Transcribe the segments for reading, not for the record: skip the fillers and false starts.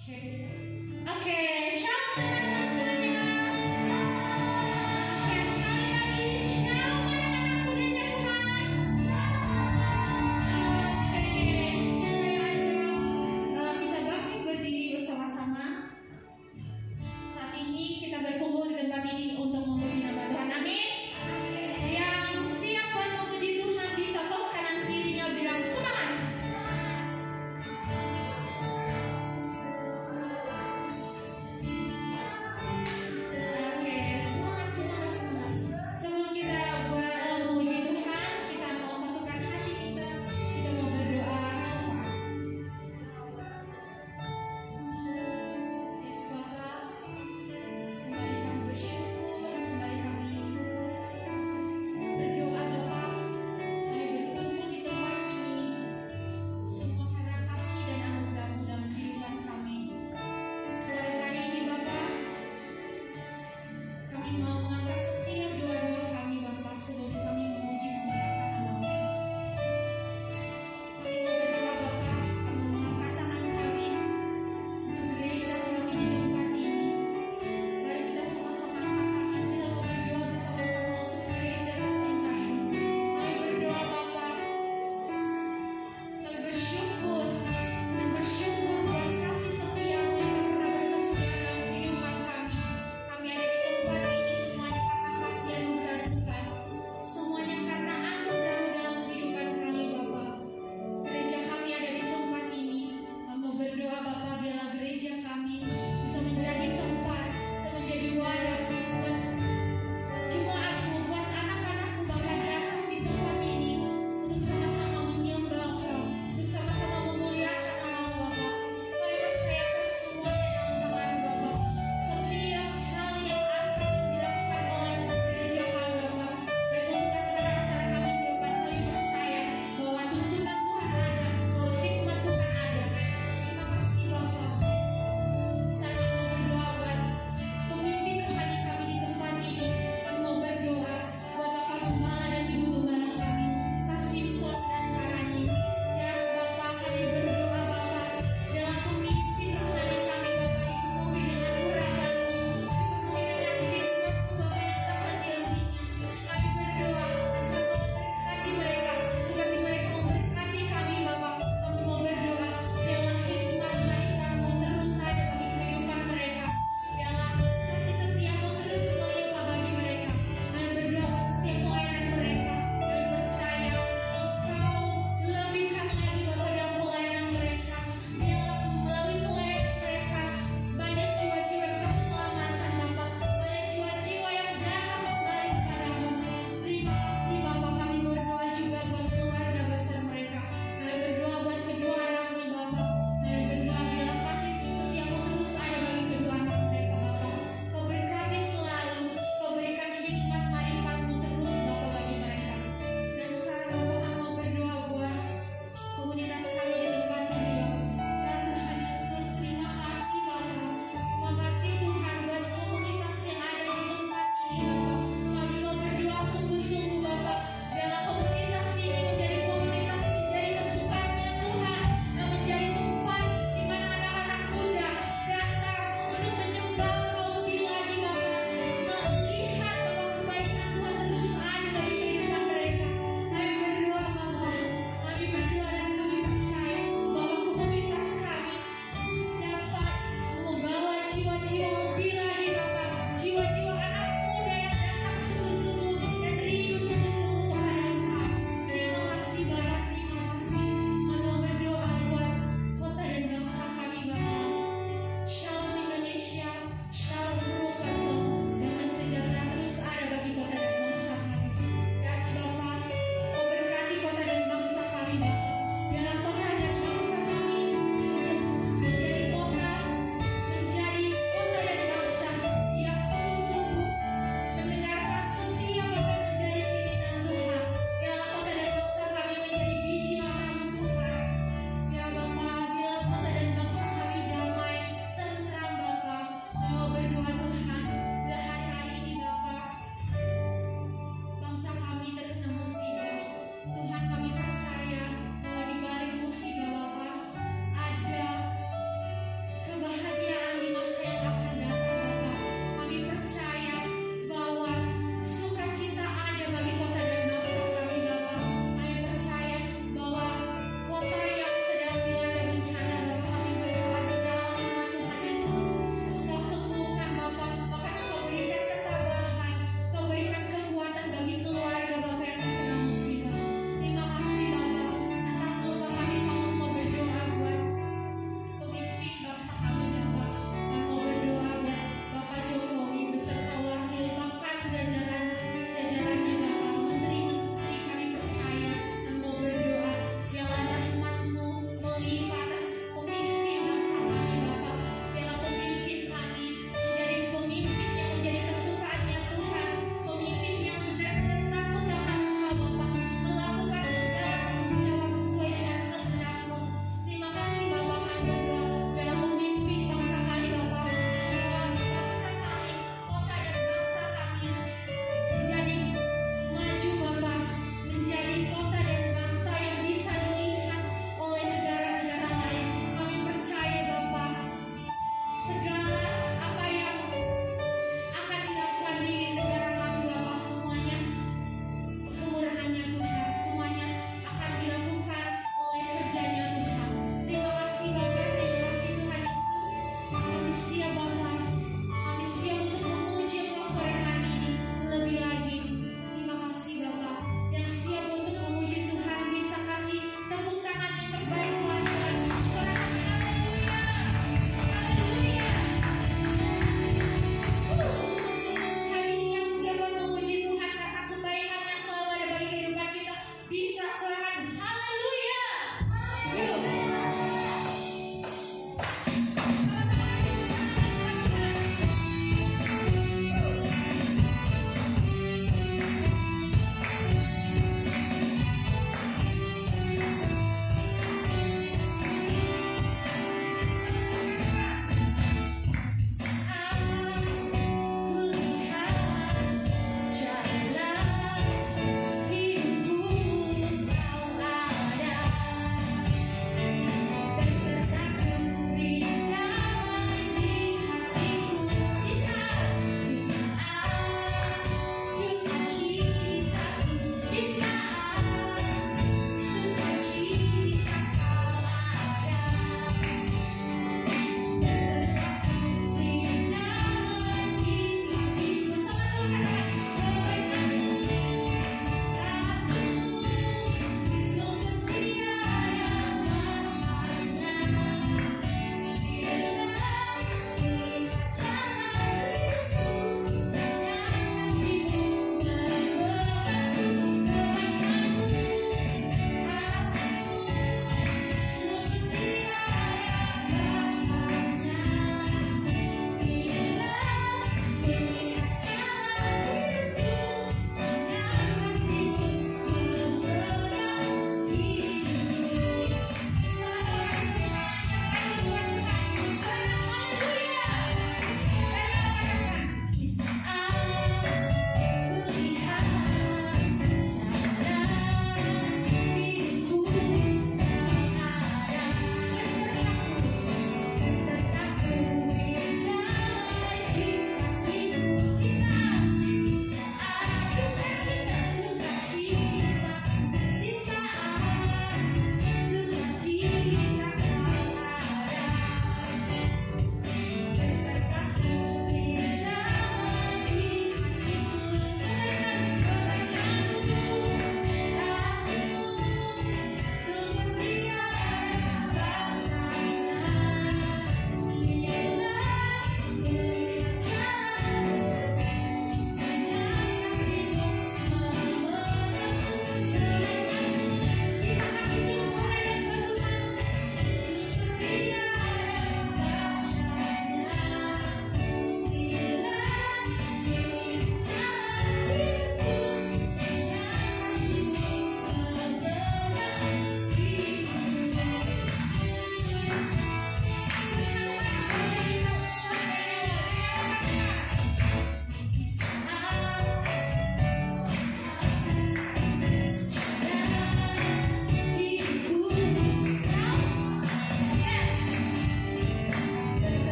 Oke, shalom teman-teman semuanya. Oke, sekali lagi shalom anak-anak mudanya Tuhan. Oke, sekali lagi kita bangkit berdiri bersama-sama. Saat ini kita berkumpul di tempat ini untuk memuji nama Tuhan. Amin. Yang siap buat memuji Tuhan bisa tos kanan kirinya bilang semangat.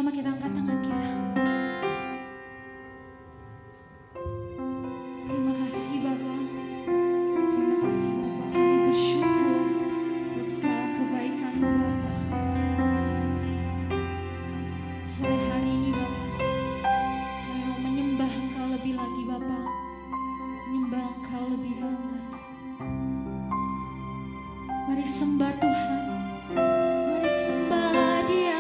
Sama-sama kita angkat tangan kita. Terima kasih Bapa. Terima kasih Bapa. Kami bersyukur atas segala kebaikan-Mu Bapa. Sore hari ini Bapa, kami mau menyembah Engkau lebih lagi Bapa. Menyembah Engkau lebih lagi. Mari sembah Tuhan. Mari sembah Dia.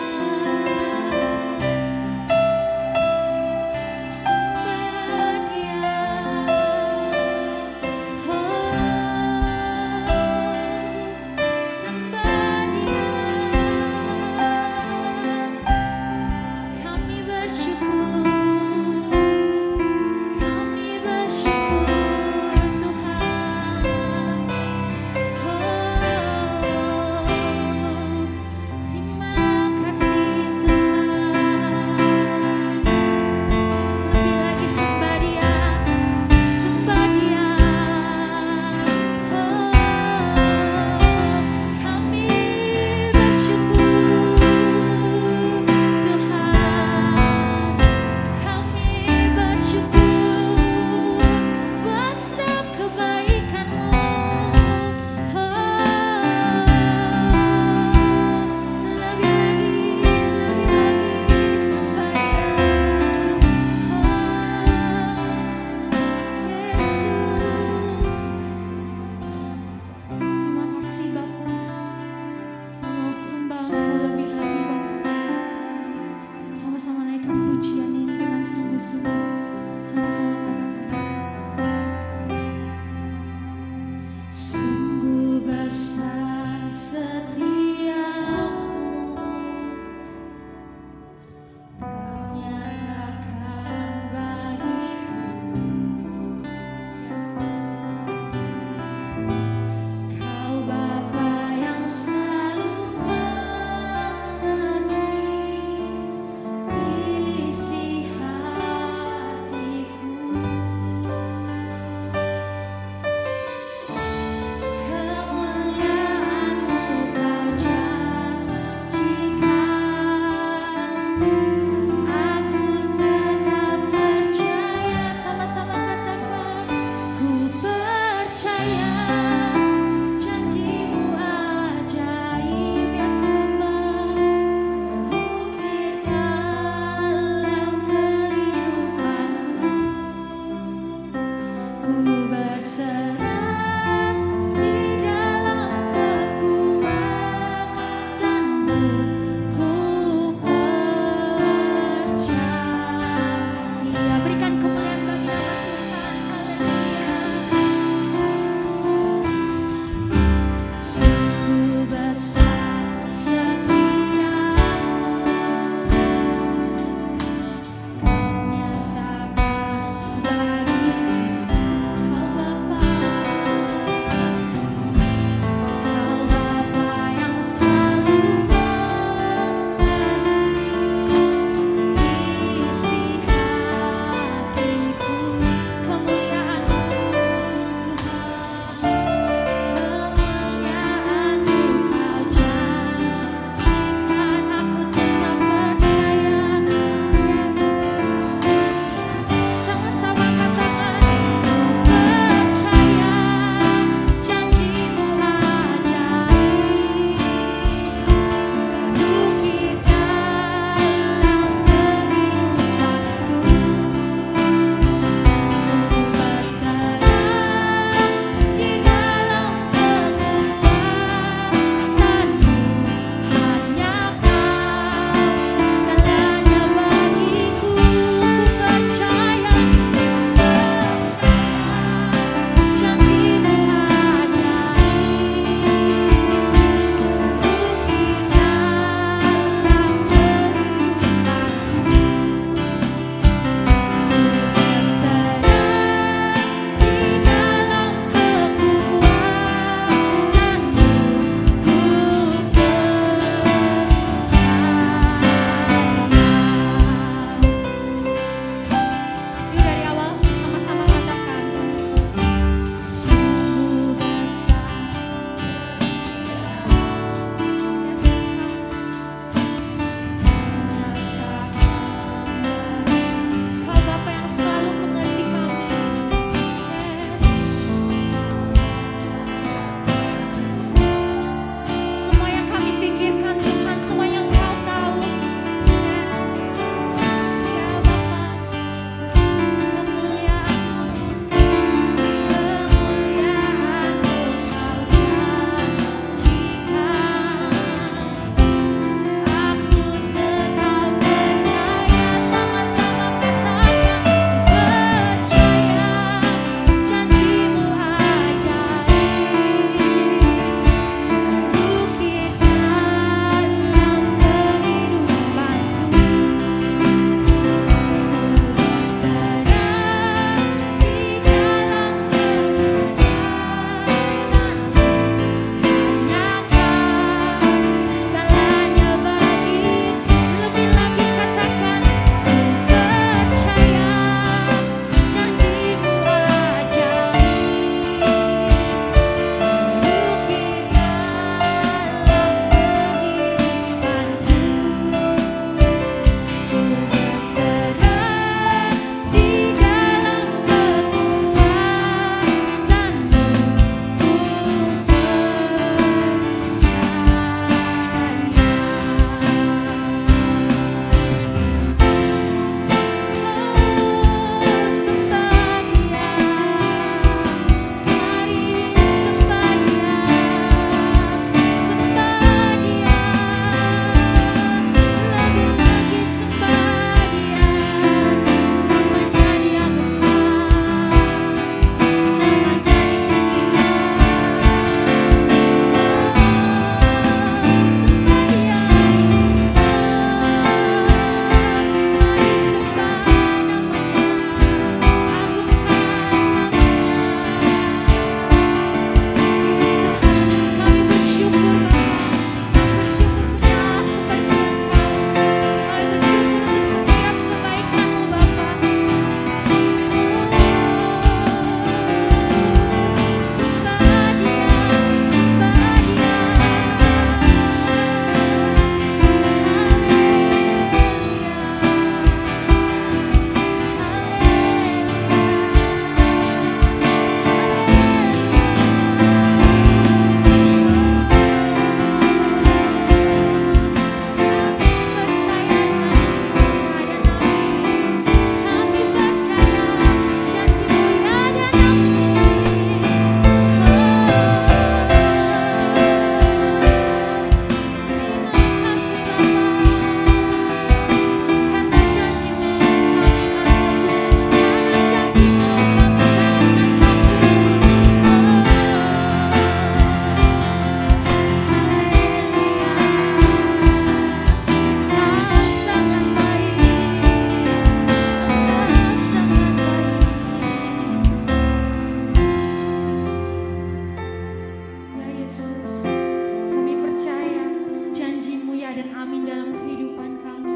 Amin dalam kehidupan kami.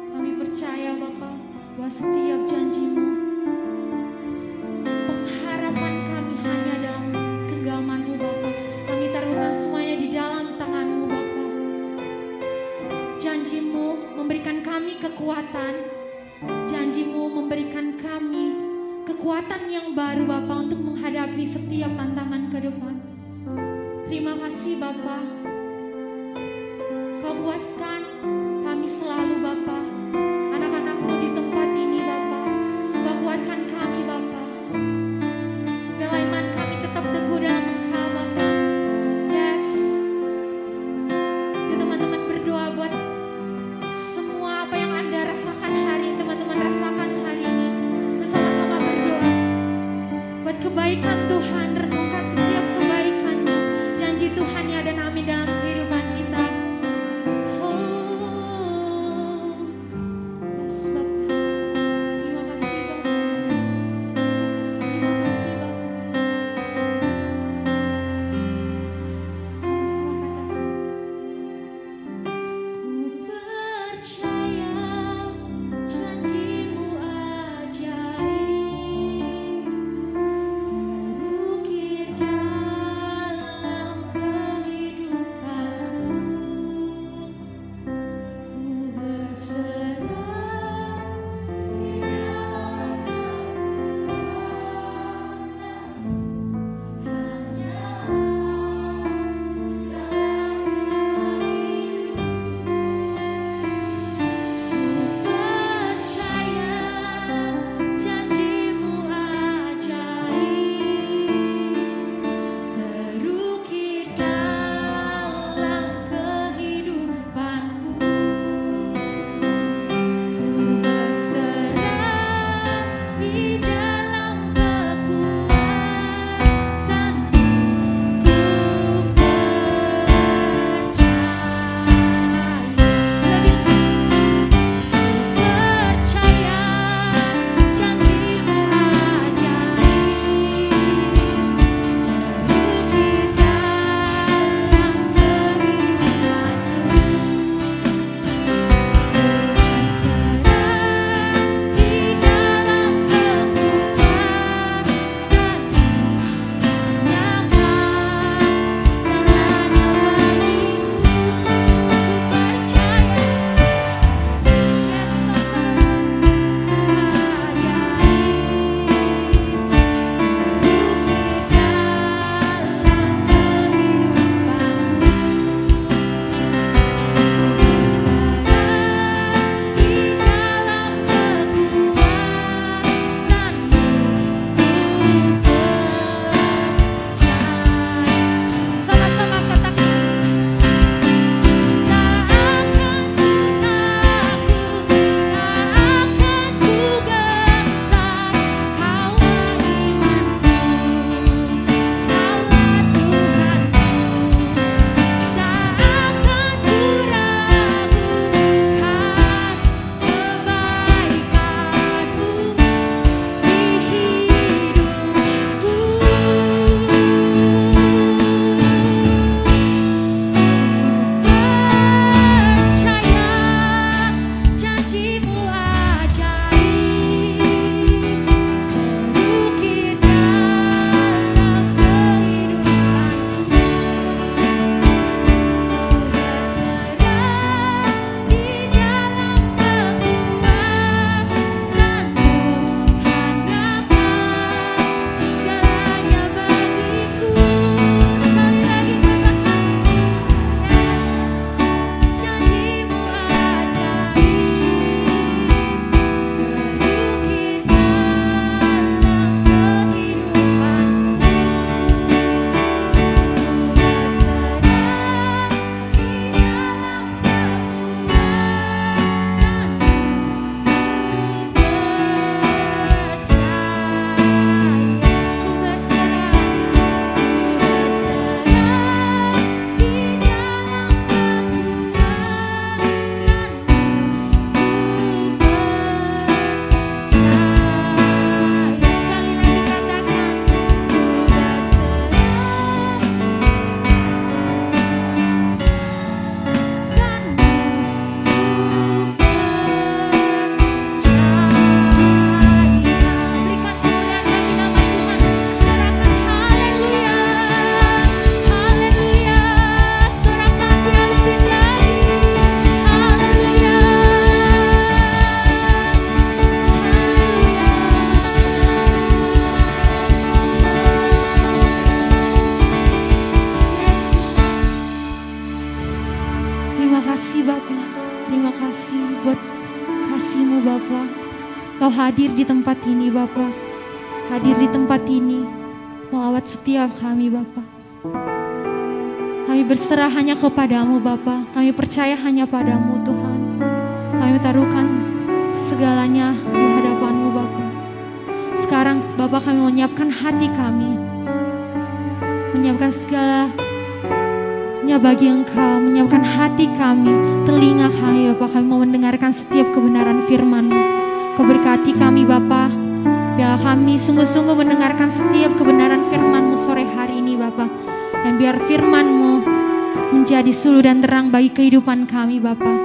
Kami percaya Bapa bahwa setiap janji-Mu, pengharapan kami hanya dalam genggaman-Mu Bapa. Kami taruhkan semuanya di dalam tangan-Mu Bapa. Janji-Mu memberikan kami kekuatan. Janji-Mu memberikan kami kekuatan yang baru Bapa untuk menghadapi setiap tantangan ke depan. Terima kasih Bapa. Kau kuatkan kami selalu Bapa. Anak-anak-Mu di tempat ini Bapa. Kau kuatkan kami Bapa. Biarlah iman kami tetap teguh dalam Engkau Bapa. Yes. Ya teman-teman berdoa buat semua apa yang Anda rasakan hari ini. Teman-teman rasakan hari ini. Bersama-sama berdoa buat kebaikan Tuhan. Renungkan setiap kebaikan-Mu. Janji Tuhan ya dan amin dalam terima kasih buat kasih-Mu Bapa. Kau hadir di tempat ini Bapa. Hadir di tempat ini melawat setiap kami Bapa. Kami berserah hanya kepadamu Bapa. Kami percaya hanya padamu Tuhan. Kami taruhkan segalanya di hadapan-Mu Bapa. Sekarang Bapa kami menyiapkan hati kami. Menyiapkan segalanya bagi Engkau. Menyiapkan hati kami, telinga kami Bapa. Kami mau mendengarkan setiap kebenaran firman-Mu. Kau berkati kami Bapa. Biarlah kami sungguh-sungguh mendengarkan setiap kebenaran firman-Mu sore hari ini Bapa. Dan biar firman-Mu menjadi suluh dan terang bagi kehidupan kami Bapa.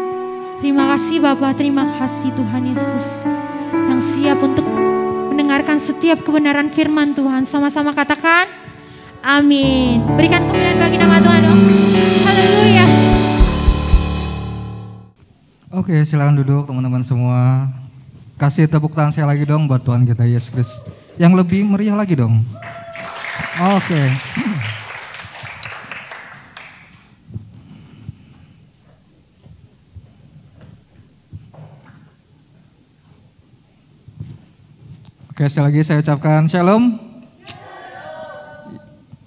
Terima kasih Bapa, terima kasih Tuhan Yesus. Yang siap untuk mendengarkan setiap kebenaran firman Tuhan. Sama-sama katakan, amin. Berikan kemuliaan bagi nama Tuhan dong. Haleluya. Oke, silakan duduk teman-teman semua. Kasih tepuk tangan saya lagi dong buat Tuhan kita Yesus Kristus. Yang lebih meriah lagi dong. Oke. Oke, sekali lagi saya ucapkan shalom.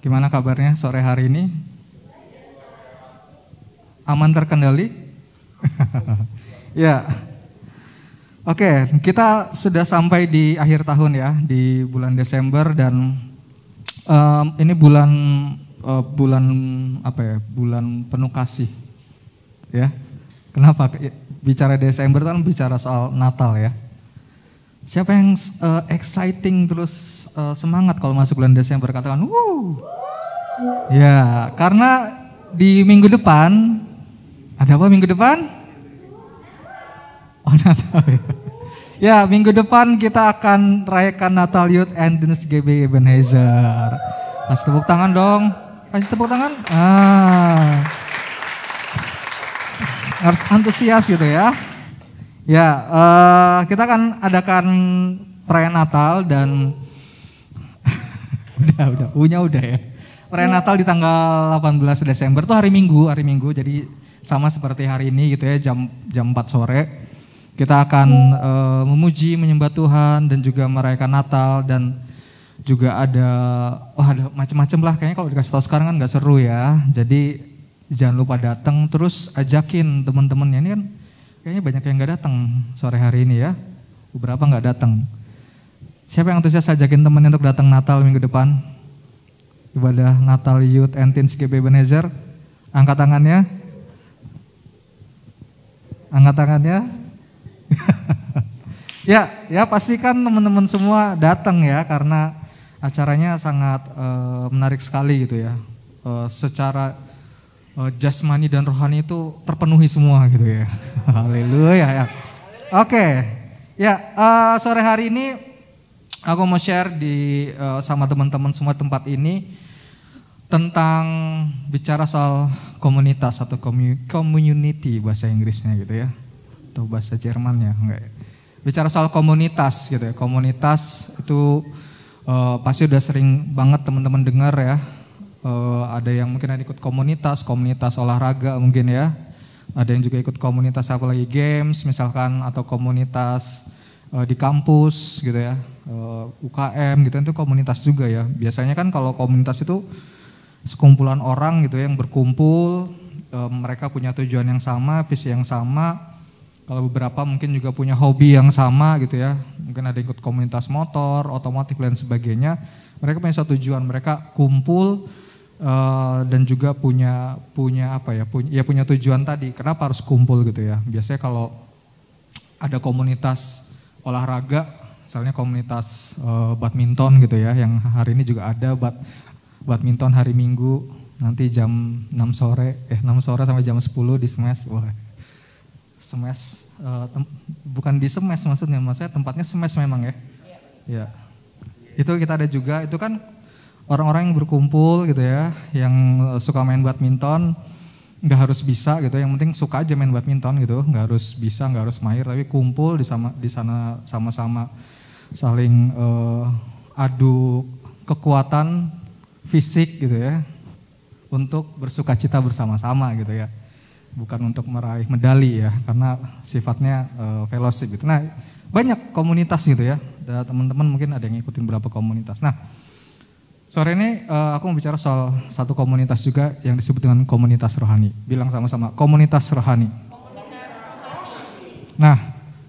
Gimana kabarnya sore hari ini? Aman terkendali? Ya. Oke, kita sudah sampai di akhir tahun ya, di bulan Desember dan ini bulan apa ya? Bulan penuh kasih. Ya. Kenapa bicara Desember kan bicara soal Natal ya? Siapa yang exciting terus semangat kalau masuk bulan Desember, katakan wuh. Ya, karena di minggu depan ada apa minggu depan? Oh, Natal ya. Ya, minggu depan kita akan rayakan Natal Youth Anthems GB Ebenezer. Kasih tepuk tangan dong. Kasih tepuk tangan. Harus antusias gitu ya. Ya, kita akan adakan perayaan Natal dan udah ya. Perayaan Natal di tanggal 18 Desember tuh hari Minggu. Jadi sama seperti hari ini gitu ya, jam 4 sore. Kita akan memuji, menyembah Tuhan dan juga merayakan Natal dan juga ada macam-macam lah. Kayaknya kalau dikasih tahu sekarang kan nggak seru ya. Jadi jangan lupa datang, terus ajakin teman-temannya. Ini kan kayaknya banyak yang nggak datang sore hari ini ya. Beberapa nggak datang. Siapa yang antusias ajakin temannya untuk datang Natal minggu depan? Ibadah Natal Youth Anthems GB Ebenezer. Angkat tangannya. Angkat tangannya. Ya pastikan teman-teman semua datang ya, karena acaranya sangat menarik sekali gitu ya. Secara jasmani dan rohani itu terpenuhi semua gitu ya. Haleluya ya. Oke. Ya, sore hari ini aku mau share sama teman-teman semua tempat ini tentang bicara soal komunitas atau community bahasa Inggrisnya gitu ya. Atau bahasa Jermannya enggak ya. Bicara soal komunitas gitu ya. Komunitas itu pasti udah sering banget teman-teman dengar ya. Ada yang mungkin ada ikut komunitas olahraga mungkin ya. Ada yang juga ikut komunitas apalagi games misalkan, atau komunitas di kampus gitu ya. UKM gitu, itu komunitas juga ya. Biasanya kan kalau komunitas itu sekumpulan orang gitu ya, yang berkumpul, mereka punya tujuan yang sama, visi yang sama. Kalau beberapa mungkin juga punya hobi yang sama gitu ya. Mungkin ada ikut komunitas motor, otomotif dan sebagainya. Mereka punya suatu tujuan, mereka kumpul dan juga punya tujuan tadi. Kenapa harus kumpul gitu ya? Biasanya kalau ada komunitas olahraga, misalnya komunitas badminton gitu ya, yang hari ini juga ada badminton hari Minggu nanti jam 6 sore sampai jam 10 di Smash. Wah. Smash, bukan di Smash maksudnya tempatnya Smash memang ya. Ya. Itu kita ada juga, itu kan orang-orang yang berkumpul gitu ya, yang suka main badminton, nggak harus bisa gitu, yang penting suka aja main badminton gitu, nggak harus bisa, nggak harus mahir, tapi kumpul di sana sama-sama saling adu kekuatan fisik gitu ya, untuk bersukacita bersama-sama gitu ya. bukan untuk meraih medali ya, karena sifatnya fellowship gitu. Nah, banyak komunitas gitu ya. Dan teman-teman mungkin ada yang ngikutin beberapa komunitas. Nah, sore ini aku mau bicara soal satu komunitas juga yang disebut dengan komunitas rohani. Bilang sama-sama, komunitas rohani. Nah,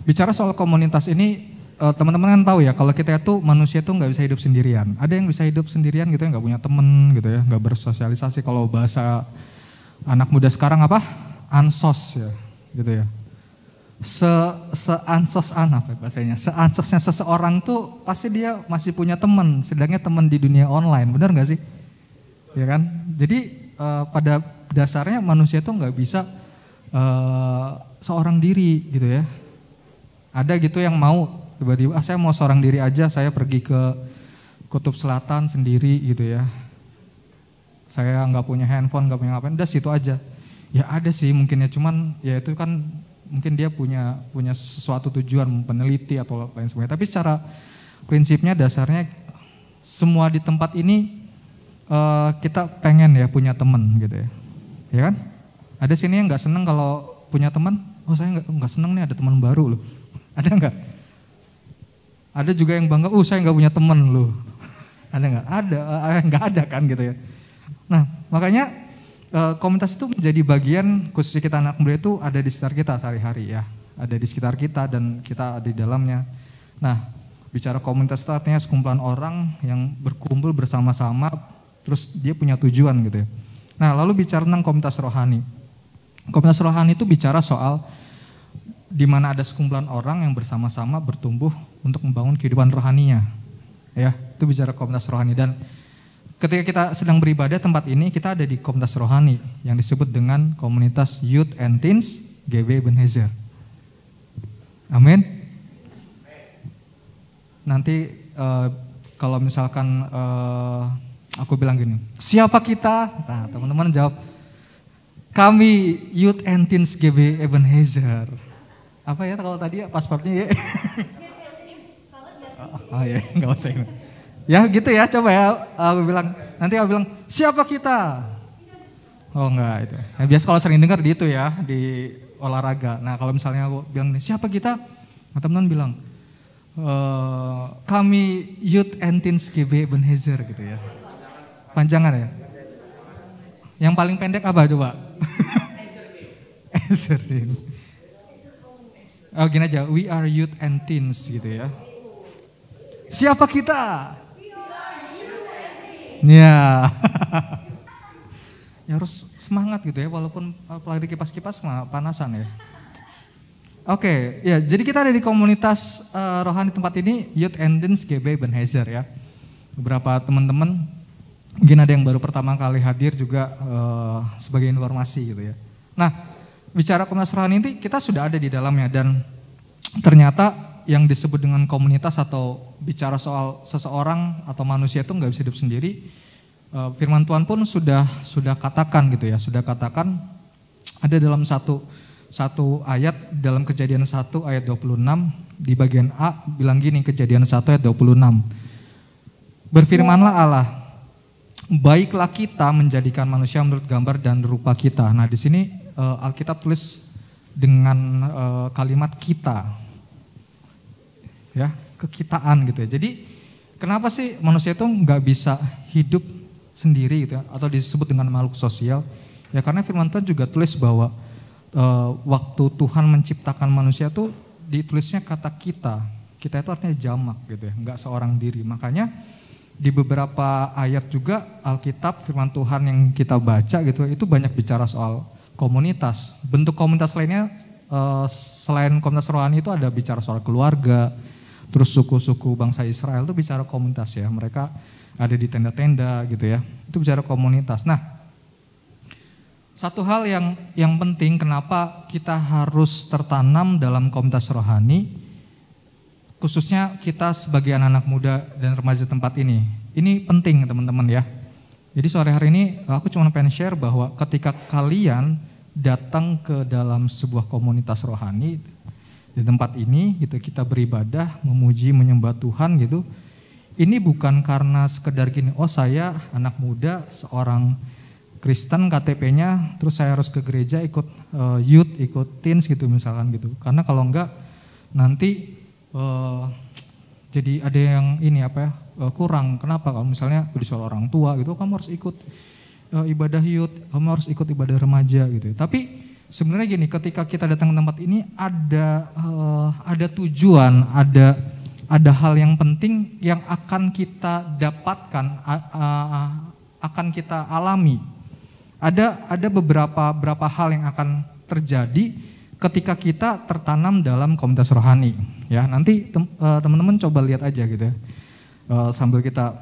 bicara soal komunitas ini, teman-teman kan tahu ya, kalau kita itu manusia itu nggak bisa hidup sendirian. Ada yang bisa hidup sendirian gitu ya, nggak punya temen gitu ya, nggak bersosialisasi. Kalau bahasa anak muda sekarang apa? Ansos ya, gitu ya. Seansos anak bahasanya. Seansosnya seseorang tuh pasti dia masih punya teman, sedangnya teman di dunia online, benar nggak sih? Ya kan? Jadi pada dasarnya manusia tuh nggak bisa seorang diri gitu ya. Ada gitu yang mau tiba-tiba, saya mau seorang diri aja, saya pergi ke Kutub Selatan sendiri gitu ya. Saya nggak punya handphone, nggak punya apa, udah situ aja. Ya ada sih mungkin ya, cuman ya itu kan mungkin dia punya sesuatu tujuan peneliti atau lain sebagainya. Tapi secara prinsipnya dasarnya semua di tempat ini kita pengen ya punya teman gitu ya. Ya kan? Ada sini yang nggak seneng kalau punya teman. Oh saya nggak seneng nih ada teman baru loh. Ada nggak? Ada juga yang bangga. Saya nggak punya teman loh. Ada nggak? Ada, nggak ada kan gitu ya. Nah makanya komunitas itu menjadi bagian, khususnya kita anak muda itu ada di sekitar kita sehari-hari ya. Ada di sekitar kita dan kita ada di dalamnya. Nah bicara komunitas itu artinya sekumpulan orang yang berkumpul bersama-sama, terus dia punya tujuan gitu ya. Nah lalu bicara tentang komunitas rohani. Komunitas rohani itu bicara soal di mana ada sekumpulan orang yang bersama-sama bertumbuh untuk membangun kehidupan rohaninya. Ya, itu bicara komunitas rohani. Dan ketika kita sedang beribadah tempat ini, kita ada di komunitas rohani yang disebut dengan komunitas Youth and Teens GB Ebenezer. Amin. Nanti kalau misalkan aku bilang gini, siapa kita? Nah teman-teman jawab, kami Youth and Teens GB Ebenezer. Apa ya kalau tadi ya pasportnya ya? Oh ya nggak usah ini. Ya gitu ya, coba ya aku bilang, nanti aku bilang siapa kita? Oh enggak itu. Nah, biasa kalau sering dengar gitu ya di olahraga. Nah kalau misalnya aku bilang siapa kita? Nah, teman-teman bilang kami Youth and Teens GB Ebenezer gitu ya. Panjangan ya. Yang paling pendek apa coba? Oh gini aja, we are Youth and Teens gitu ya. Siapa kita? Ya. Ya harus semangat gitu ya, walaupun apalagi kipas-kipas panasan ya. Oke, ya jadi kita ada di komunitas rohani tempat ini, Youth and Teens GB Ebenezer ya. Beberapa teman-teman, mungkin ada yang baru pertama kali hadir juga sebagai informasi gitu ya. Nah, bicara komunitas rohani ini kita sudah ada di dalamnya, dan ternyata yang disebut dengan komunitas atau bicara soal seseorang atau manusia itu nggak bisa hidup sendiri. Firman Tuhan pun sudah katakan gitu ya, sudah katakan ada dalam satu ayat dalam Kejadian 1 ayat 26 di bagian A bilang gini, Kejadian 1 ayat 26. Berfirmanlah Allah, baiklah kita menjadikan manusia menurut gambar dan rupa kita. Nah di sini Alkitab tulis dengan kalimat kita, ya kekitaan gitu ya. Jadi kenapa sih manusia itu nggak bisa hidup sendiri gitu ya, atau disebut dengan makhluk sosial? Ya karena Firman Tuhan juga tulis bahwa waktu Tuhan menciptakan manusia tuh ditulisnya kata kita. Kita itu artinya jamak gitu ya, nggak seorang diri. Makanya di beberapa ayat juga Alkitab Firman Tuhan yang kita baca gitu itu banyak bicara soal komunitas. Bentuk komunitas lainnya selain komunitas rohani itu ada bicara soal keluarga, terus suku-suku bangsa Israel itu bicara komunitas ya. Mereka ada di tenda-tenda gitu ya. Itu bicara komunitas. Nah, satu hal yang penting kenapa kita harus tertanam dalam komunitas rohani, khususnya kita sebagai anak-anak muda dan remaja tempat ini. Ini penting teman-teman ya. Jadi sore hari ini aku cuma pengen share bahwa ketika kalian datang ke dalam sebuah komunitas rohani di tempat ini gitu, kita beribadah, memuji, menyembah Tuhan gitu. Ini bukan karena sekedar gini, oh saya anak muda seorang Kristen KTP-nya, terus saya harus ke gereja ikut youth, ikut teens gitu misalkan gitu. Karena kalau enggak nanti jadi ada yang ini kurang. Kenapa? Kalau misalnya disuruh orang tua gitu, kamu harus ikut ibadah youth, kamu harus ikut ibadah remaja gitu. Tapi sebenarnya gini, ketika kita datang ke tempat ini ada tujuan, ada hal yang penting yang akan kita dapatkan, akan kita alami. Ada beberapa hal yang akan terjadi ketika kita tertanam dalam komunitas rohani. Ya, nanti teman-teman coba lihat aja gitu ya, sambil kita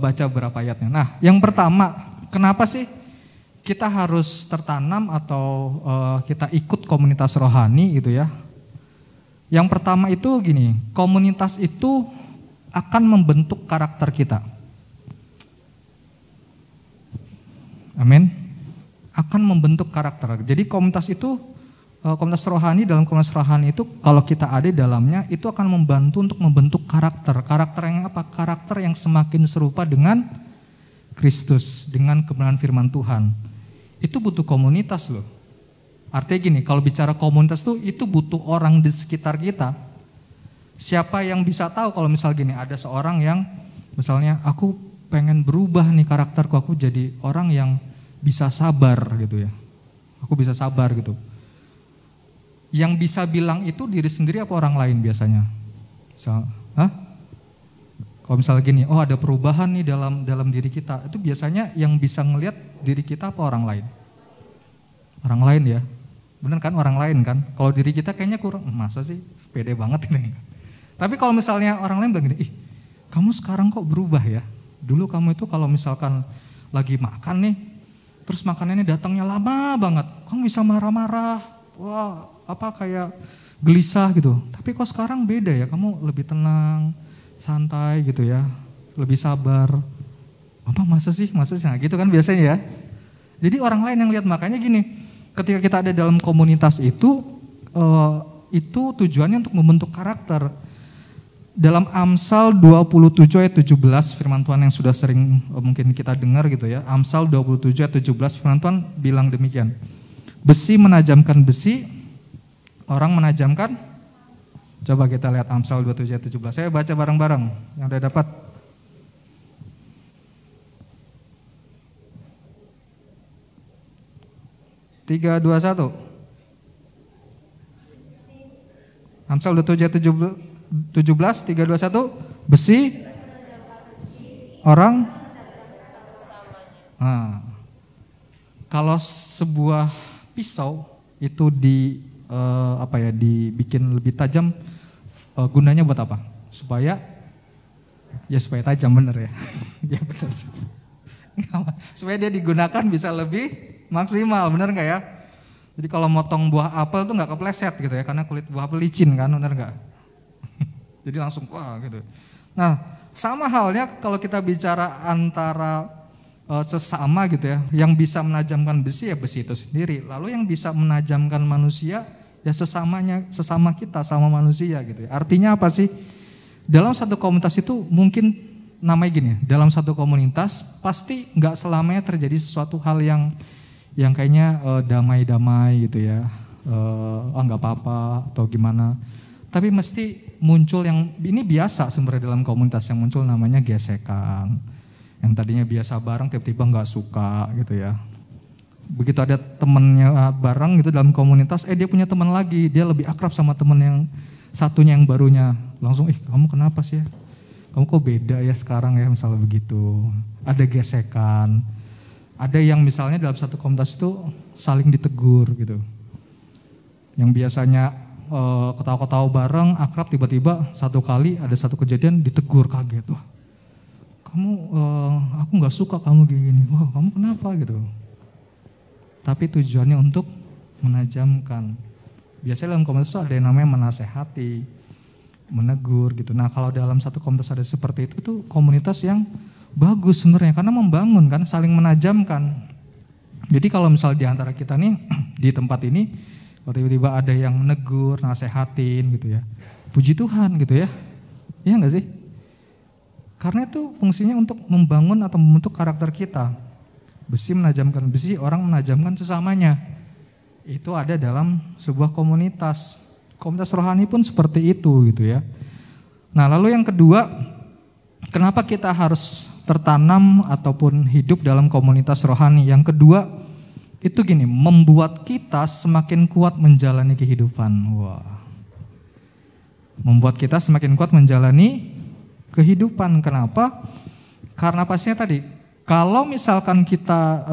baca beberapa ayatnya. Nah, yang pertama, kenapa sih kita harus tertanam atau kita ikut komunitas rohani gitu ya? Yang pertama itu gini, komunitas itu akan membentuk karakter kita. Amin. Akan membentuk karakter. Jadi komunitas itu, komunitas rohani, dalam komunitas rohani itu kalau kita ada di dalamnya itu akan membantu untuk membentuk karakter. Karakter yang apa? Karakter yang semakin serupa dengan Kristus, dengan kebenaran firman Tuhan. Itu butuh komunitas loh. Artinya gini, kalau bicara komunitas tuh itu butuh orang di sekitar kita. Siapa yang bisa tahu kalau misal gini, ada seorang yang misalnya aku pengen berubah nih karakterku, aku jadi orang yang bisa sabar gitu ya. Aku bisa sabar gitu. Yang bisa bilang itu diri sendiri apa orang lain biasanya? Kalau misalnya gini, oh ada perubahan nih dalam diri kita, itu biasanya yang bisa ngelihat diri kita apa orang lain? Orang lain ya, bener kan, orang lain kan. Kalau diri kita kayaknya kurang, masa sih pede banget ini. Tapi kalau misalnya orang lain bilang gini, kamu sekarang kok berubah ya? Dulu kamu itu kalau misalkan lagi makan nih, terus makanannya datangnya lama banget, kamu bisa marah-marah, wah kayak gelisah gitu. Tapi kok sekarang beda ya, kamu lebih tenang, santai gitu ya, lebih sabar. Masa sih, nah gitu kan biasanya ya. Jadi orang lain yang lihat, makanya gini, ketika kita ada dalam komunitas itu tujuannya untuk membentuk karakter. Dalam Amsal 27 ayat 17 firman Tuhan yang sudah sering mungkin kita dengar gitu ya. Amsal 27 ayat 17 firman Tuhan bilang demikian. Besi menajamkan besi, orang menajamkan. Coba kita lihat Amsal 27 ayat 17. Saya baca bareng-bareng yang udah dapat. Tiga, dua, satu. Amsal 27 ayat 17, 3, 2, 1. Besi, orang. Nah, kalau sebuah pisau itu dibikin lebih tajam, gunanya buat apa? Supaya tajam, bener ya. Ya benar sih. Supaya dia digunakan bisa lebih maksimal, bener nggak ya? Jadi kalau motong buah apel tuh nggak kepleset gitu ya, karena kulit buah apel licin kan, bener nggak? Jadi langsung wah gitu. Nah, sama halnya kalau kita bicara antara sesama gitu ya, yang bisa menajamkan besi ya besi itu sendiri. Lalu yang bisa menajamkan manusia ya sesama kita, sama manusia gitu ya. Artinya apa sih? Dalam satu komunitas itu mungkin namanya gini, dalam satu komunitas pasti nggak selamanya terjadi sesuatu hal yang kayaknya damai-damai gitu ya, nggak apa-apa atau gimana. Tapi mesti muncul yang ini biasa sebenarnya dalam komunitas, yang muncul namanya gesekan. Yang tadinya biasa bareng tiba-tiba nggak suka gitu ya. Begitu ada temennya bareng gitu dalam komunitas, dia punya teman lagi, dia lebih akrab sama temen yang satunya yang barunya. Langsung, kamu kenapa sih ya? Kamu kok beda ya sekarang ya, misalnya begitu. Ada gesekan. Ada yang misalnya dalam satu komunitas itu saling ditegur gitu. Yang biasanya ketawa-ketawa bareng, akrab, tiba-tiba satu kali ada satu kejadian ditegur, kaget. Wah, kamu, aku gak suka kamu gini. Wah, kamu kenapa gitu. Tapi tujuannya untuk menajamkan. Biasanya dalam komunitas itu ada yang namanya menasehati, menegur gitu. Nah kalau dalam satu komunitas ada seperti itu komunitas yang bagus sebenarnya, karena membangun kan, saling menajamkan. Jadi kalau misal di antara kita nih di tempat ini, tiba-tiba ada yang menegur, nasehatin gitu ya, puji Tuhan gitu ya, iya nggak sih? Karena itu fungsinya untuk membangun atau membentuk karakter kita. Besi menajamkan besi, orang menajamkan sesamanya. itu ada dalam sebuah komunitas. Komunitas rohani pun seperti itu gitu ya. Nah, lalu yang kedua, kenapa kita harus tertanam ataupun hidup dalam komunitas rohani? Yang kedua, itu gini, membuat kita semakin kuat menjalani kehidupan. Wah. Membuat kita semakin kuat menjalani kehidupan. Kenapa? Karena pastinya tadi, kalau misalkan kita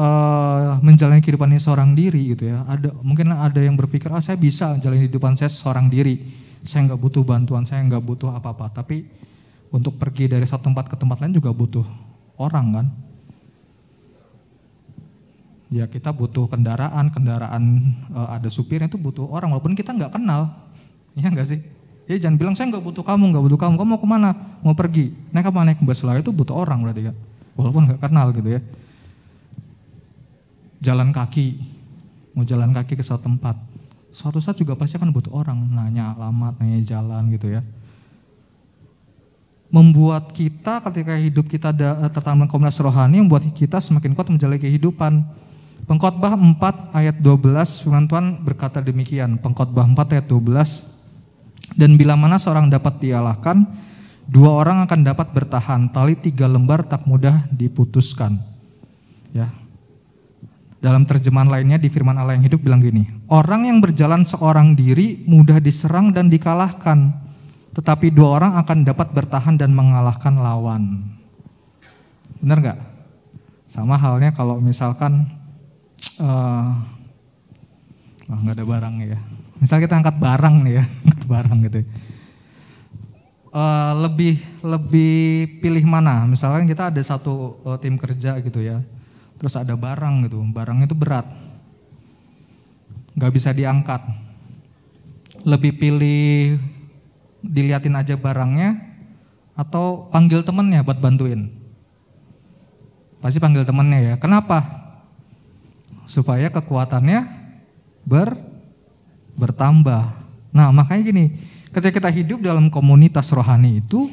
menjalani kehidupan ini seorang diri gitu ya, mungkin ada yang berpikir, saya bisa menjalani kehidupan saya seorang diri, saya nggak butuh bantuan, saya nggak butuh apa-apa. Tapi untuk pergi dari satu tempat ke tempat lain juga butuh orang kan. Ya kita butuh kendaraan ada supirnya itu butuh orang, walaupun kita nggak kenal, ya nggak sih? Ya jangan bilang saya nggak butuh kamu mau kemana? Mau pergi, naik apa? Naik bus lah, itu butuh orang berarti kan, walaupun nggak kenal gitu ya. Jalan kaki, mau jalan kaki ke suatu tempat, suatu saat juga pasti akan butuh orang, nanya alamat, nanya jalan gitu ya. Membuat kita ketika hidup kita tertanam komunitas rohani, membuat kita semakin kuat menjalani kehidupan. Pengkhotbah 4 ayat 12, firman Tuhan berkata demikian. Pengkhotbah 4 ayat 12, dan bila mana seorang dapat dialahkan, 2 orang akan dapat bertahan, tali 3 lembar tak mudah diputuskan. Ya. Dalam terjemahan lainnya di firman Allah yang hidup bilang gini, orang yang berjalan seorang diri mudah diserang dan dikalahkan, tetapi 2 orang akan dapat bertahan dan mengalahkan lawan. Benar gak? Sama halnya kalau misalkan nggak ada barangnya ya. Misal kita angkat barang nih ya, angkat barang gitu. Lebih pilih mana? Misalkan kita ada satu tim kerja gitu ya, terus ada barang gitu, barang itu berat, nggak bisa diangkat. Lebih pilih diliatin aja barangnya atau panggil temennya buat bantuin? Pasti panggil temennya ya. Kenapa? Supaya kekuatannya bertambah. Nah makanya gini, ketika kita hidup dalam komunitas rohani itu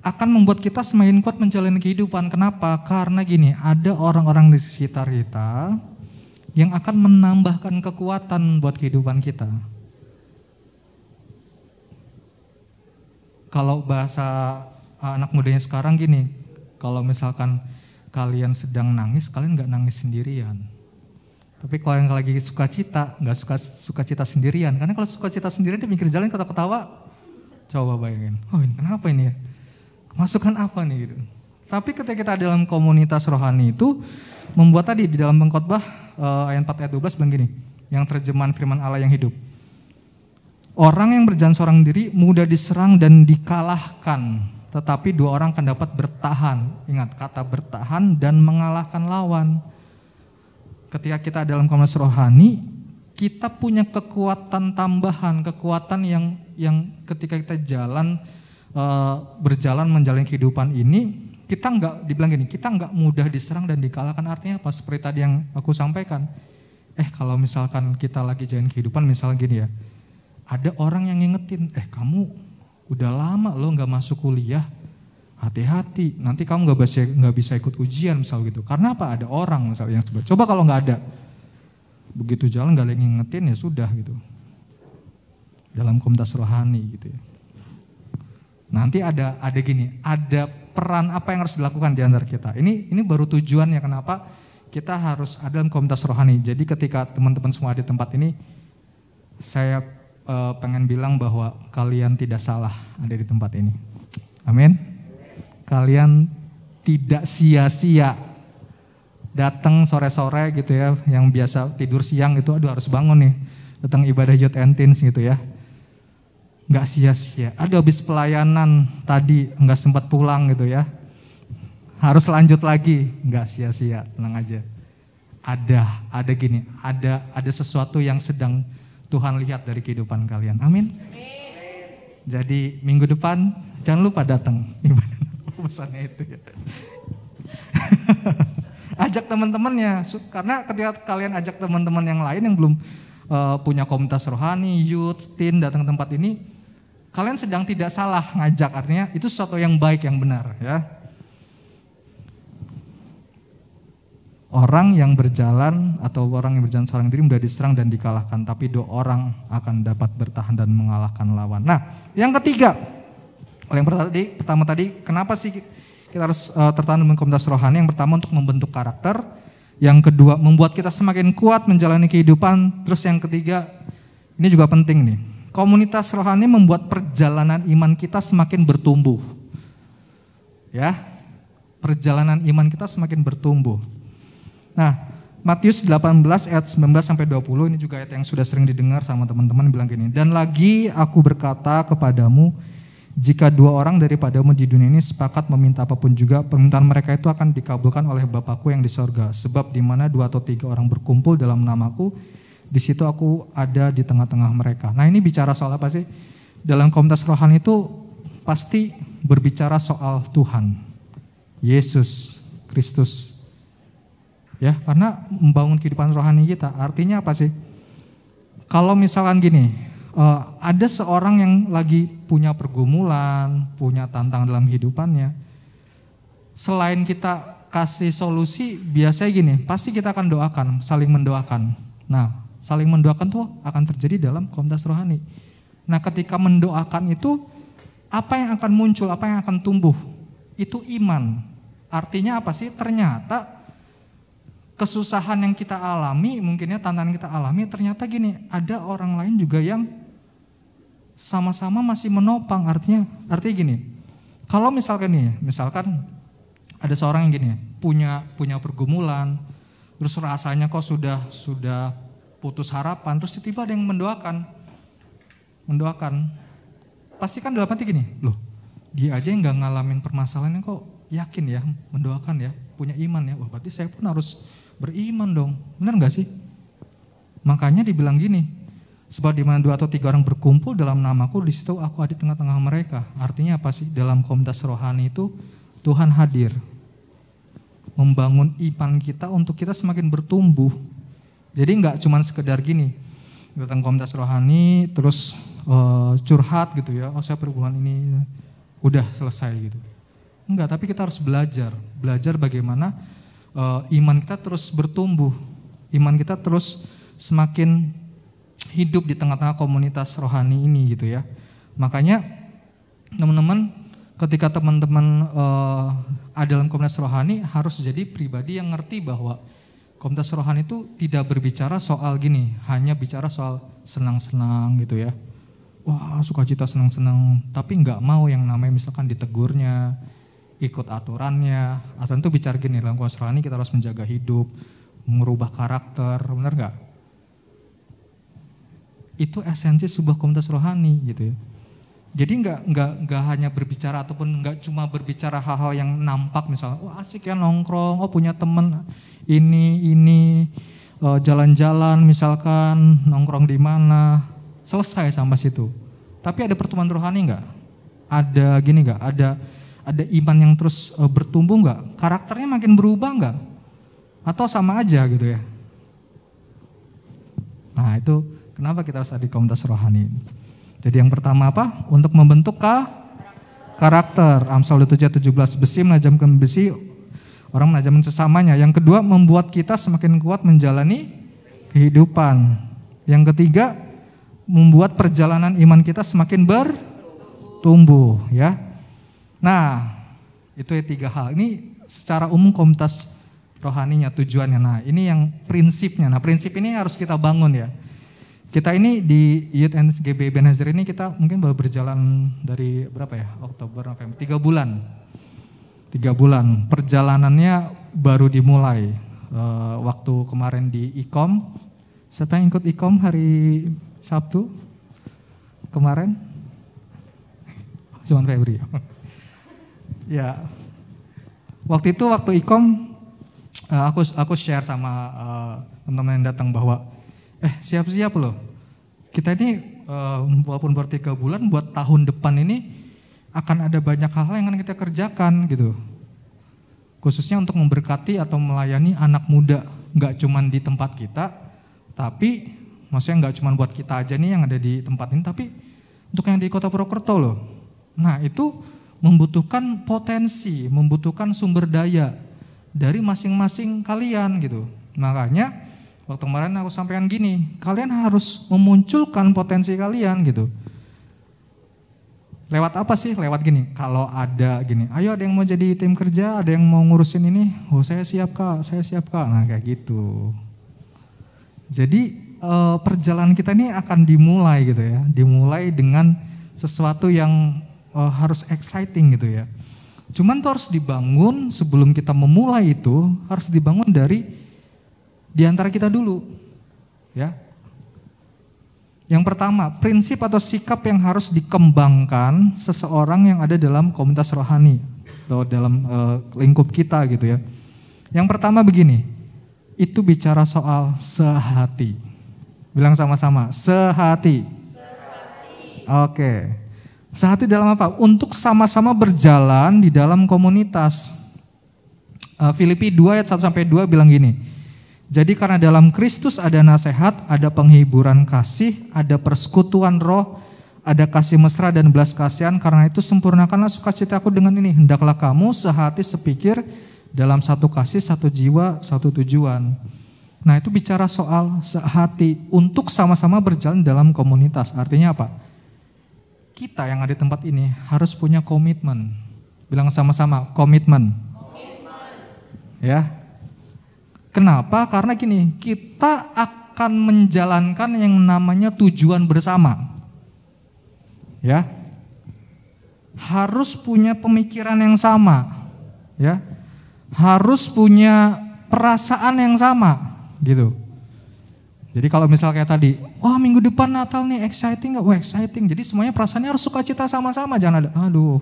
akan membuat kita semakin kuat menjalani kehidupan. Kenapa? Karena gini, ada orang-orang di sekitar kita yang akan menambahkan kekuatan buat kehidupan kita. Kalau bahasa anak mudanya sekarang gini, kalau misalkan kalian sedang nangis, kalian gak nangis sendirian. Tapi kalau yang lagi sukacita, gak sukacita sendirian. Karena kalau sukacita sendirian di pinggir jalan ketawa-ketawa, coba bayangin, oh ini kenapa ini ya? Kemasukan apa nih gitu. Tapi ketika kita dalam komunitas rohani itu, membuat tadi di dalam pengkhotbah ayat 4 ayat 12 bilang gini, yang terjemahan firman Allah yang hidup. Orang yang berjalan seorang diri mudah diserang dan dikalahkan, tetapi 2 orang akan dapat bertahan. Ingat kata bertahan dan mengalahkan lawan. Ketika kita dalam komunitas rohani, kita punya kekuatan tambahan, kekuatan yang ketika kita berjalan menjalani kehidupan ini, kita nggak dibilang gini, kita nggak mudah diserang dan dikalahkan. Artinya apa? Seperti tadi yang aku sampaikan. Kalau misalkan kita lagi jalan kehidupan, misalnya gini ya, ada orang yang ngingetin, kamu udah lama lo nggak masuk kuliah, hati-hati, nanti kamu nggak bisa ikut ujian misal gitu. Karena apa? Ada orang misalnya yang sebut. Coba kalau nggak ada, begitu jalan nggak ada yang ngingetin ya sudah gitu. Dalam komunitas rohani gitu ya. Nanti ada gini, ada peran apa yang harus dilakukan di antara kita. Ini baru tujuannya kenapa kita harus ada dalam komunitas rohani. Jadi ketika teman-teman semua ada di tempat ini, saya pengen bilang bahwa kalian tidak salah ada di tempat ini. Amin. Kalian tidak sia-sia datang sore-sore gitu ya, yang biasa tidur siang itu harus bangun nih, datang ibadah Youth and Teens gitu ya. Nggak sia-sia. Habis pelayanan tadi nggak sempat pulang gitu ya, harus lanjut lagi, nggak sia-sia, tenang aja. Ada gini, ada sesuatu yang sedang Tuhan lihat dari kehidupan kalian. Amin. Jadi minggu depan jangan lupa datang ibadah. Pesannya itu ya. Ajak teman-temannya, karena ketika kalian ajak teman-teman yang lain yang belum punya komunitas rohani, youth, teen datang ke tempat ini, kalian sedang tidak salah ngajak, artinya itu sesuatu yang baik, yang benar ya. orang yang berjalan seorang diri mudah diserang dan dikalahkan, tapi 2 orang akan dapat bertahan dan mengalahkan lawan. Nah, yang ketiga, yang pertama tadi, kenapa sih kita harus tertanam dengan komunitas rohani? Yang pertama untuk membentuk karakter, yang kedua membuat kita semakin kuat menjalani kehidupan, terus yang ketiga, ini juga penting nih, komunitas rohani membuat perjalanan iman kita semakin bertumbuh. Ya, perjalanan iman kita semakin bertumbuh. Nah, Matius 18 ayat 19 sampai 20, ini juga ayat yang sudah sering didengar sama teman-teman, bilang gini, dan lagi aku berkata kepadamu, jika 2 orang daripadamu di dunia ini sepakat meminta apapun juga, permintaan mereka itu akan dikabulkan oleh Bapakku yang di sorga. Sebab di mana 2 atau 3 orang berkumpul dalam namaku, di situ aku ada di tengah-tengah mereka. Nah, ini bicara soal apa sih? Dalam komunitas rohani itu pasti berbicara soal Tuhan, Yesus Kristus. Ya, karena membangun kehidupan rohani kita, artinya apa sih? Kalau misalkan gini, ada seorang yang lagi punya pergumulan, punya tantangan dalam hidupannya, selain kita kasih solusi, biasanya gini, pasti kita akan doakan, saling mendoakan. Nah, saling mendoakan tuh akan terjadi dalam komunitas rohani. Nah, ketika mendoakan itu, apa yang akan muncul, apa yang akan tumbuh? Itu iman. Artinya apa sih? Ternyata kesusahan yang kita alami, mungkinnya tantangan kita alami, ternyata gini, ada orang lain juga yang sama-sama masih menopang. Artinya gini, kalau misalkan ada seorang yang gini, punya pergumulan, terus rasanya kok sudah putus harapan, terus tiba-tiba ada yang mendoakan, pasti kan dalam hati gini, loh dia aja yang gak ngalamin permasalahannya kok yakin ya mendoakan ya, punya iman ya, wah berarti saya pun harus beriman dong, benar gak sih? Makanya dibilang gini, sebab di mana 2 atau 3 orang berkumpul dalam namaku, di situ aku ada di tengah-tengah mereka. Artinya apa sih? Dalam komunitas rohani itu Tuhan hadir, membangun iman kita untuk kita semakin bertumbuh. Jadi nggak cuma sekedar gini, datang komunitas rohani terus curhat gitu ya, oh saya pergumulan ini, udah selesai gitu. Enggak, tapi kita harus belajar bagaimana iman kita terus bertumbuh, iman kita terus semakin hidup di tengah-tengah komunitas rohani ini gitu ya. Makanya teman-teman, ketika teman-teman ada dalam komunitas rohani, harus jadi pribadi yang ngerti bahwa komunitas rohani itu tidak berbicara soal gini, hanya bicara soal senang-senang gitu ya. Wah, sukacita senang-senang, tapi nggak mau yang namanya misalkan ditegurnya, ikut aturannya, atau tentu bicara gini, dalam komunitas rohani kita harus menjaga hidup, merubah karakter, benar nggak? Itu esensi sebuah komunitas rohani gitu ya. Jadi nggak hanya berbicara ataupun nggak cuma berbicara hal-hal yang nampak, misalnya, oh asik ya nongkrong, oh punya temen ini, jalan-jalan misalkan, nongkrong di mana, selesai sampai situ. Tapi ada pertumbuhan rohani nggak? Ada gini nggak? Ada iman yang terus bertumbuh nggak? Karakternya makin berubah nggak? Atau sama aja gitu ya? Nah itu kenapa kita harus ada di komunitas rohani. Jadi yang pertama apa? Untuk membentuk karakter. Amsal 7:17, besi menajamkan besi, orang menajamkan sesamanya. Yang kedua, membuat kita semakin kuat menjalani kehidupan. Yang ketiga, membuat perjalanan iman kita semakin bertumbuh ya. Nah, itu ya 3 hal. Ini secara umum komunitas rohaninya, tujuannya. Nah, ini yang prinsipnya. Nah, prinsip ini harus kita bangun ya. Kita ini di Youth NSGB Ebenezer ini kita mungkin baru berjalan dari berapa ya? Oktober, November, 3 bulan. 3 bulan. Perjalanannya baru dimulai. Waktu kemarin di IKOM. Siapa yang ikut IKOM hari Sabtu kemarin? Cuman Febri. Ya. Waktu IKOM aku share sama teman-teman yang datang bahwa siap-siap loh. Kita ini walaupun baru 3 bulan, buat tahun depan ini akan ada banyak hal yang akan kita kerjakan gitu. Khususnya untuk memberkati atau melayani anak muda. Gak cuman di tempat kita, tapi maksudnya gak cuman buat kita aja nih yang ada di tempat ini, tapi untuk yang di Kota Purwokerto loh. Nah itu membutuhkan potensi, membutuhkan sumber daya. dari masing-masing kalian gitu. Makanya waktu kemarin aku sampaikan gini, kalian harus memunculkan potensi kalian gitu. Lewat apa sih? Lewat gini, kalau ada gini, ayo ada yang mau jadi tim kerja, ada yang mau ngurusin ini, oh saya siap kak, nah kayak gitu. Jadi perjalanan kita ini akan dimulai gitu ya, dimulai dengan sesuatu yang harus exciting gitu ya. Cuman itu harus dibangun sebelum kita memulai itu, harus dibangun dari diantara kita dulu ya. Yang pertama, prinsip atau sikap yang harus dikembangkan seseorang yang ada dalam komunitas rohani atau dalam lingkup kita gitu ya. Yang pertama begini, itu bicara soal sehati. Bilang sama-sama, sehati. Oke. Sehati dalam apa? Untuk sama-sama berjalan di dalam komunitas. Filipi 2 ayat 1-2 bilang gini. Jadi karena dalam Kristus ada nasihat, ada penghiburan kasih, ada persekutuan roh, ada kasih mesra dan belas kasihan. Karena itu sempurnakanlah sukacitaku dengan ini. Hendaklah kamu sehati sepikir dalam satu kasih, satu jiwa, satu tujuan. Nah itu bicara soal sehati untuk sama-sama berjalan dalam komunitas. Artinya apa? Kita yang ada di tempat ini harus punya komitmen. Bilang sama-sama, komitmen. Ya. Kenapa? Karena gini, kita akan menjalankan yang namanya tujuan bersama. Ya. Harus punya pemikiran yang sama. Ya. Harus punya perasaan yang sama, gitu. Jadi kalau misal kayak tadi, wah minggu depan Natal nih, exciting nggak? Wah exciting. Jadi semuanya perasaannya harus sukacita sama-sama. Jangan ada, aduh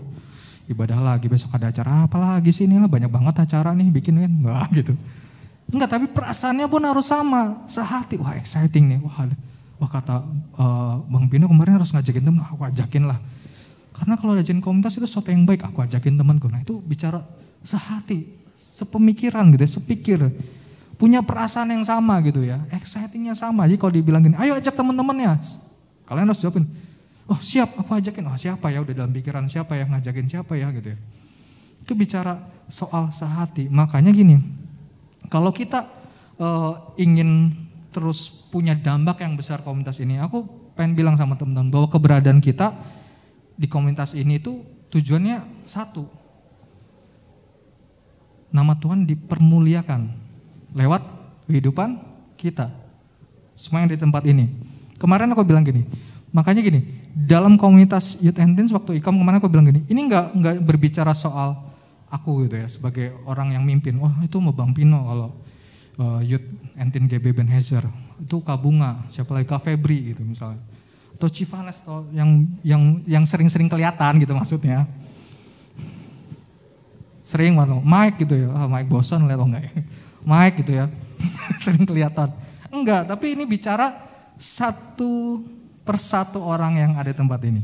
ibadah lagi, besok ada acara apa lagi sih, inilah banyak banget acara nih bikin, wah gitu. Enggak, tapi perasaannya pun harus sama, sehati. Wah exciting nih, wah kata Bang Pino kemarin harus ngajakin temen, aku ajakin lah. Karena kalau ajakin komunitas itu sesuatu yang baik, aku ajakin temanku. Nah itu bicara sehati, sepemikiran gitu ya, sepikir. Punya perasaan yang sama gitu ya, excitingnya sama. Jadi kalau dibilang gini, ayo ajak teman-temannya, kalian harus jawabin, oh siap, aku ajakin. Oh siapa ya, udah dalam pikiran siapa ya, ngajakin siapa ya gitu ya. Itu bicara soal sehati. Makanya gini, kalau kita ingin terus punya dampak yang besar komunitas ini, aku pengen bilang sama teman-teman bahwa keberadaan kita di komunitas ini itu tujuannya satu. Nama Tuhan dipermuliakan lewat kehidupan kita. Semua yang di tempat ini. Kemarin aku bilang gini, makanya gini, dalam komunitas Youth and Teens waktu IKOM kemarin aku bilang gini, ini enggak berbicara soal aku gitu ya, sebagai orang yang mimpin. Wah itu mau Bang Pino kalau Youth and Teens GB Benhazer. Itu Kak Bunga, siapa lagi, Kak Febri gitu misalnya. Atau Civanes, atau yang sering-sering kelihatan gitu maksudnya. Sering mana, Mike gitu ya, Mike bosan lihat enggak ya. Mike gitu ya, sering kelihatan. Enggak, tapi ini bicara satu persatu orang yang ada di tempat ini.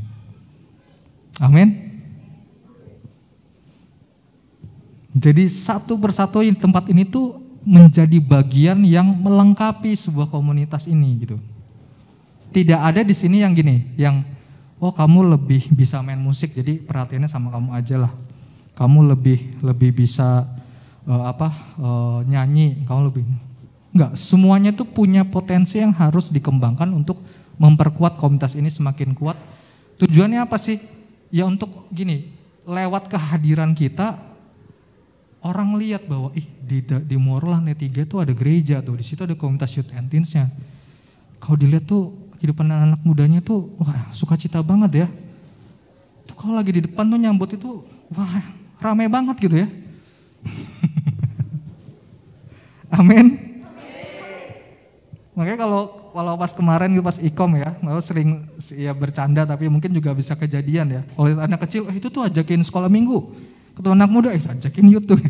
Amin. Jadi satu persatu di tempat ini tuh menjadi bagian yang melengkapi sebuah komunitas ini gitu. Tidak ada di sini yang gini, yang oh kamu lebih bisa main musik jadi perhatiannya sama kamu aja lah. Kamu lebih bisa nyanyi, kamu lebih. Enggak, semuanya tuh punya potensi yang harus dikembangkan untuk memperkuat komunitas ini semakin kuat. Tujuannya apa sih? Ya untuk gini, lewat kehadiran kita orang lihat bahwa di Moreland E3 tuh ada gereja tuh, di situ ada komunitas Youth and Teens-nya. Kalau dilihat tuh kehidupan anak mudanya tuh wah sukacita banget ya. Tuh kalau lagi di depan tuh nyambut itu wah ramai banget gitu ya. Amin. Makanya kalau pas kemarin pas IKOM ya, mau sering ya bercanda tapi mungkin juga bisa kejadian ya. Kalau anak kecil itu tuh ajakin sekolah minggu. Ketemu anak muda ajakin YouTube.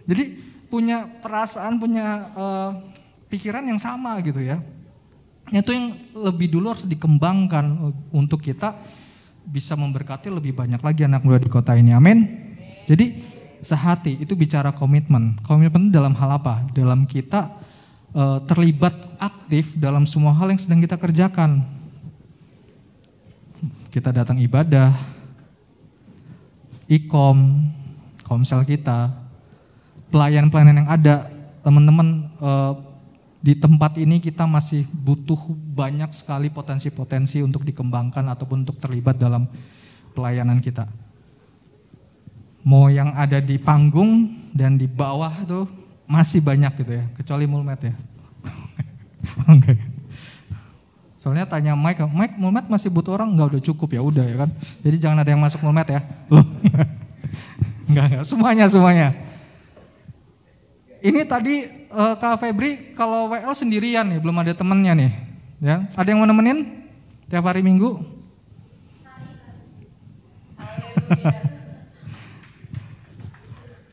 Jadi punya perasaan, punya pikiran yang sama gitu ya. Itu yang lebih dulu harus dikembangkan untuk kita bisa memberkati lebih banyak lagi anak muda di kota ini. Amin. Jadi sehati itu bicara komitmen. Komitmen dalam hal apa? Dalam kita terlibat aktif dalam semua hal yang sedang kita kerjakan. Kita datang ibadah, IKOM, Komsel kita, pelayan-pelayan yang ada, teman-teman, di tempat ini kita masih butuh banyak sekali potensi-potensi untuk dikembangkan ataupun untuk terlibat dalam pelayanan kita. Mau yang ada di panggung dan di bawah tuh masih banyak gitu ya, kecuali Mulmet ya. Oke. Soalnya tanya Mike, Mulmet masih butuh orang? Enggak, udah cukup ya, udah ya kan. Jadi jangan ada yang masuk Mulmet ya. Loh. Enggak, semuanya. Ini tadi Kak Febri kalau WL sendirian nih, belum ada temennya nih. Ya, ada yang mau nemenin tiap hari Minggu?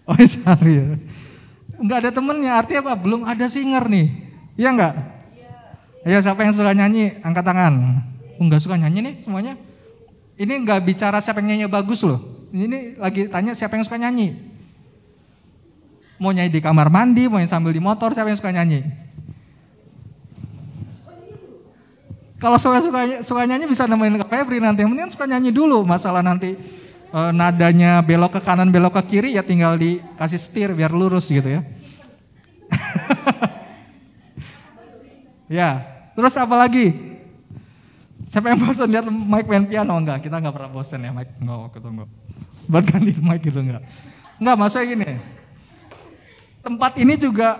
Oh, sorry ya. Enggak ada temennya, artinya apa? Belum ada singer nih. Iya enggak? Ayo, siapa yang suka nyanyi? Angkat tangan. Enggak suka nyanyi nih semuanya? Ini enggak bicara siapa yang nyanyi bagus loh. Ini lagi tanya siapa yang suka nyanyi. Mau nyanyi di kamar mandi, mau nyanyi sambil di motor, siapa yang suka nyanyi? Kalau suka nyanyi bisa nemenin Kak Febri nanti. Yang penting suka nyanyi dulu. Masalah nanti nadanya belok ke kanan, belok ke kiri ya tinggal dikasih setir biar lurus gitu ya. Ya, terus apa lagi? Siapa yang bosan lihat Mike main piano? Enggak, kita enggak pernah bosan ya Mike. Enggak. Buat ganti Mike gitu enggak. Enggak, maksudnya gini. Tempat ini juga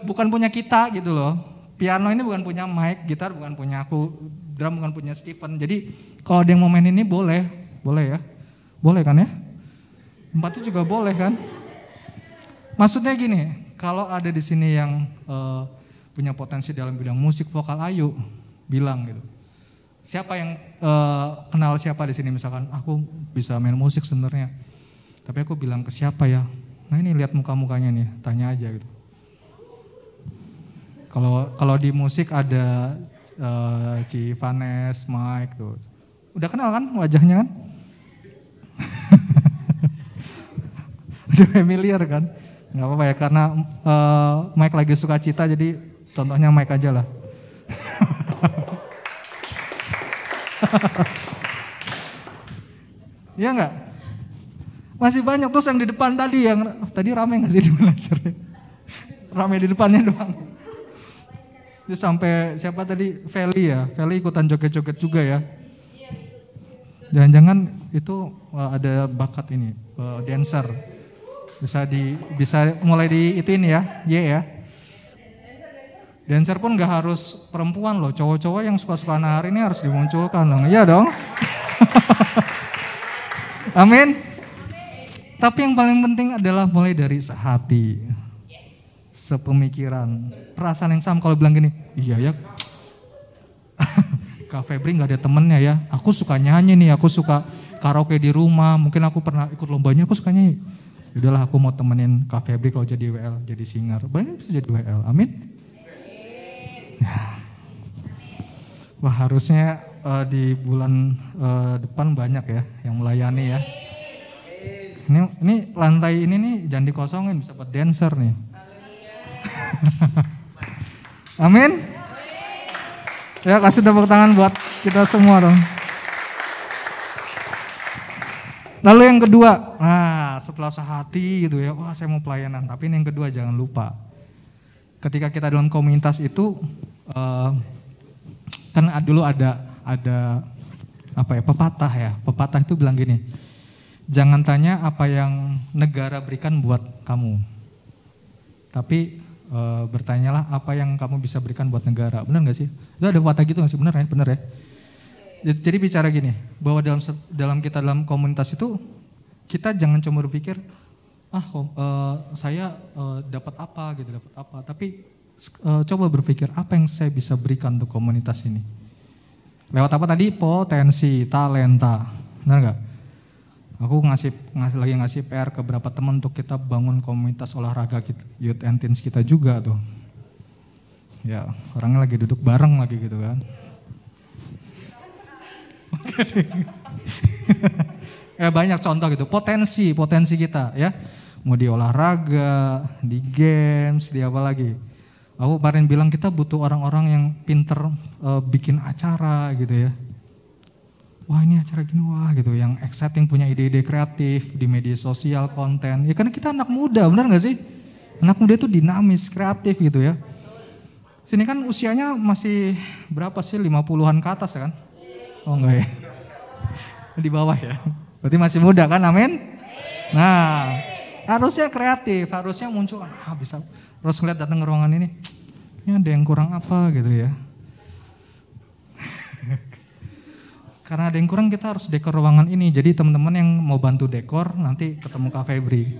bukan punya kita gitu loh. Piano ini bukan punya Mike, gitar bukan punya aku, drum bukan punya Stephen. Jadi kalau ada yang mau main ini boleh ya. Boleh kan ya? Tempat itu juga boleh kan? Maksudnya gini, kalau ada di sini yang punya potensi dalam bidang musik vokal, ayo bilang gitu. Siapa yang kenal siapa di sini, misalkan aku bisa main musik sebenarnya, tapi aku bilang ke siapa ya? Nah ini lihat muka-mukanya nih, tanya aja gitu. Kalau di musik ada Ci Vanes, Mike tuh, udah kenal kan wajahnya kan? Udah familiar kan? Nggak apa-apa ya, karena Mike lagi suka cita, jadi contohnya Mike aja lah. Iya enggak? Masih banyak. Terus yang di depan tadi, rame gak sih di Malaysia? Rame di depannya doang. Terus sampai siapa tadi? Feli ya? Feli ikutan joget-joget juga ya? Jangan-jangan itu ada bakat ini, dancer. Bisa mulai di itu ini ya, ya. Dancer pun gak harus perempuan loh, cowok-cowok yang suka-suka nari ini harus dimunculkan loh. Iya dong. Amin. Tapi yang paling penting adalah mulai dari sehati, sepemikiran, perasaan yang sama. Kalau bilang gini, iya ya, Kak Febri gak ada temennya ya, aku suka nyanyi nih, aku suka karaoke di rumah, mungkin aku pernah ikut lombanya, aku suka nyanyi. Yaudahlah aku mau temenin Kak Febri kalau jadi WL, jadi singer, banyak bisa jadi WL, amin. Wah harusnya di bulan depan banyak ya yang melayani ya. Ini lantai ini nih jangan dikosongin, bisa buat dancer nih. Amin. Ya kasih tepuk tangan buat kita semua dong. Lalu yang kedua, nah setelah sehati gitu ya, wah saya mau pelayanan. Tapi ini yang kedua jangan lupa, ketika kita dalam komunitas itu kan dulu ada apa ya, pepatah itu bilang gini, jangan tanya apa yang negara berikan buat kamu, tapi bertanyalah apa yang kamu bisa berikan buat negara. Benar nggak sih? Itu ada pepatah gitu nggak sih? Benar ya? Jadi bicara gini, bahwa dalam komunitas itu kita jangan cuma berpikir saya dapat apa, tapi coba berpikir apa yang saya bisa berikan untuk komunitas ini. Lewat apa tadi? Potensi, talenta, benar nggak? Aku ngasih PR ke beberapa teman untuk kita bangun komunitas olahraga kita, youth and teens kita juga tuh. Ya orangnya lagi duduk bareng lagi gitu kan. Ya banyak contoh gitu, potensi kita ya. Mau di olahraga, di games, di apa lagi. Aku kemarin bilang kita butuh orang-orang yang pinter bikin acara gitu ya. wah ini acara gini, wah gitu, yang exciting, punya ide-ide kreatif di media sosial, konten. Ya karena kita anak muda, benar gak sih? Anak muda itu dinamis, kreatif gitu ya. Sini kan usianya masih berapa sih, 50-an ke atas ya kan? Oh enggak ya? Di bawah ya? Berarti masih muda kan, amin? Nah, harusnya kreatif, harusnya muncul, bisa terus ngeliat datang ke ruangan ini ada yang kurang apa gitu ya. Karena ada yang kurang, kita harus dekor ruangan ini. Jadi teman-teman yang mau bantu dekor nanti ketemu Kak Febri.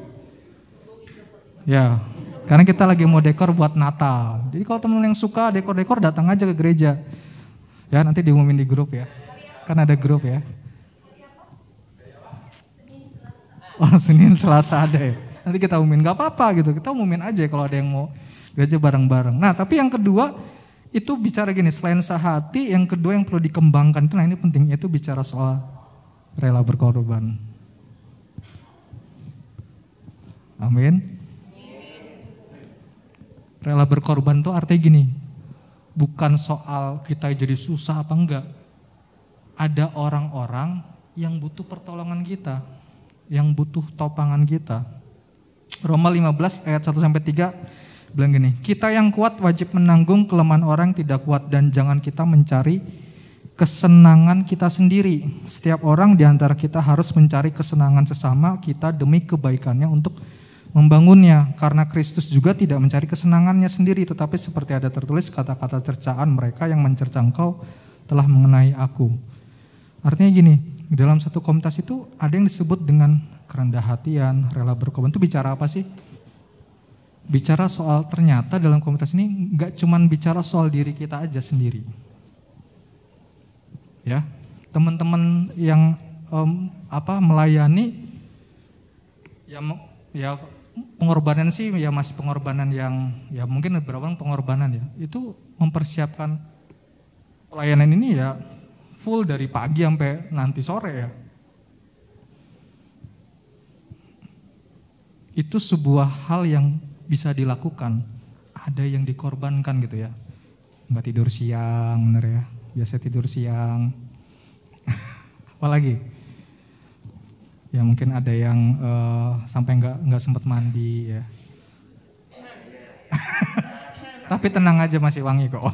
Ya, karena kita lagi mau dekor buat Natal. Jadi kalau teman yang suka dekor-dekor datang aja ke gereja. Ya, nanti diumumin di grup ya. Kan ada grup ya. Oh, Senin Selasa ada ya. Nanti kita umumin, gak apa-apa gitu. Kita umumin aja kalau ada yang mau gereja bareng-bareng. Nah, tapi yang kedua itu bicara gini, selain sehati, yang kedua yang perlu dikembangkan itu, nah ini penting, itu bicara soal rela berkorban. Amin. Rela berkorban itu artinya gini, bukan soal kita jadi susah apa enggak. Ada orang-orang yang butuh pertolongan kita, yang butuh topangan kita. Roma 15 ayat 1-3 bilang gini, kita yang kuat wajib menanggung kelemahan orang yang tidak kuat, dan jangan kita mencari kesenangan kita sendiri. Setiap orang di antara kita harus mencari kesenangan sesama kita demi kebaikannya untuk membangunnya. Karena Kristus juga tidak mencari kesenangannya sendiri, tetapi seperti ada tertulis, kata-kata cercaan mereka yang mencerca engkau telah mengenai aku. Artinya gini, dalam satu komunitas itu ada yang disebut dengan kerendah hatian, rela berkorban. Itu bicara apa sih? Bicara soal ternyata dalam komunitas ini gak cuman bicara soal diri kita aja sendiri. Ya, teman-teman yang melayani, ya pengorbanan sih ya masih pengorbanan yang ya mungkin beberapa pengorbanan ya. Itu mempersiapkan pelayanan ini ya full dari pagi sampai nanti sore ya. Itu sebuah hal yang bisa dilakukan, ada yang dikorbankan gitu ya. Nggak tidur siang, bener ya, biasa tidur siang. Apalagi? Ya mungkin ada yang sampai nggak sempat mandi ya. Tapi tenang aja, masih wangi kok.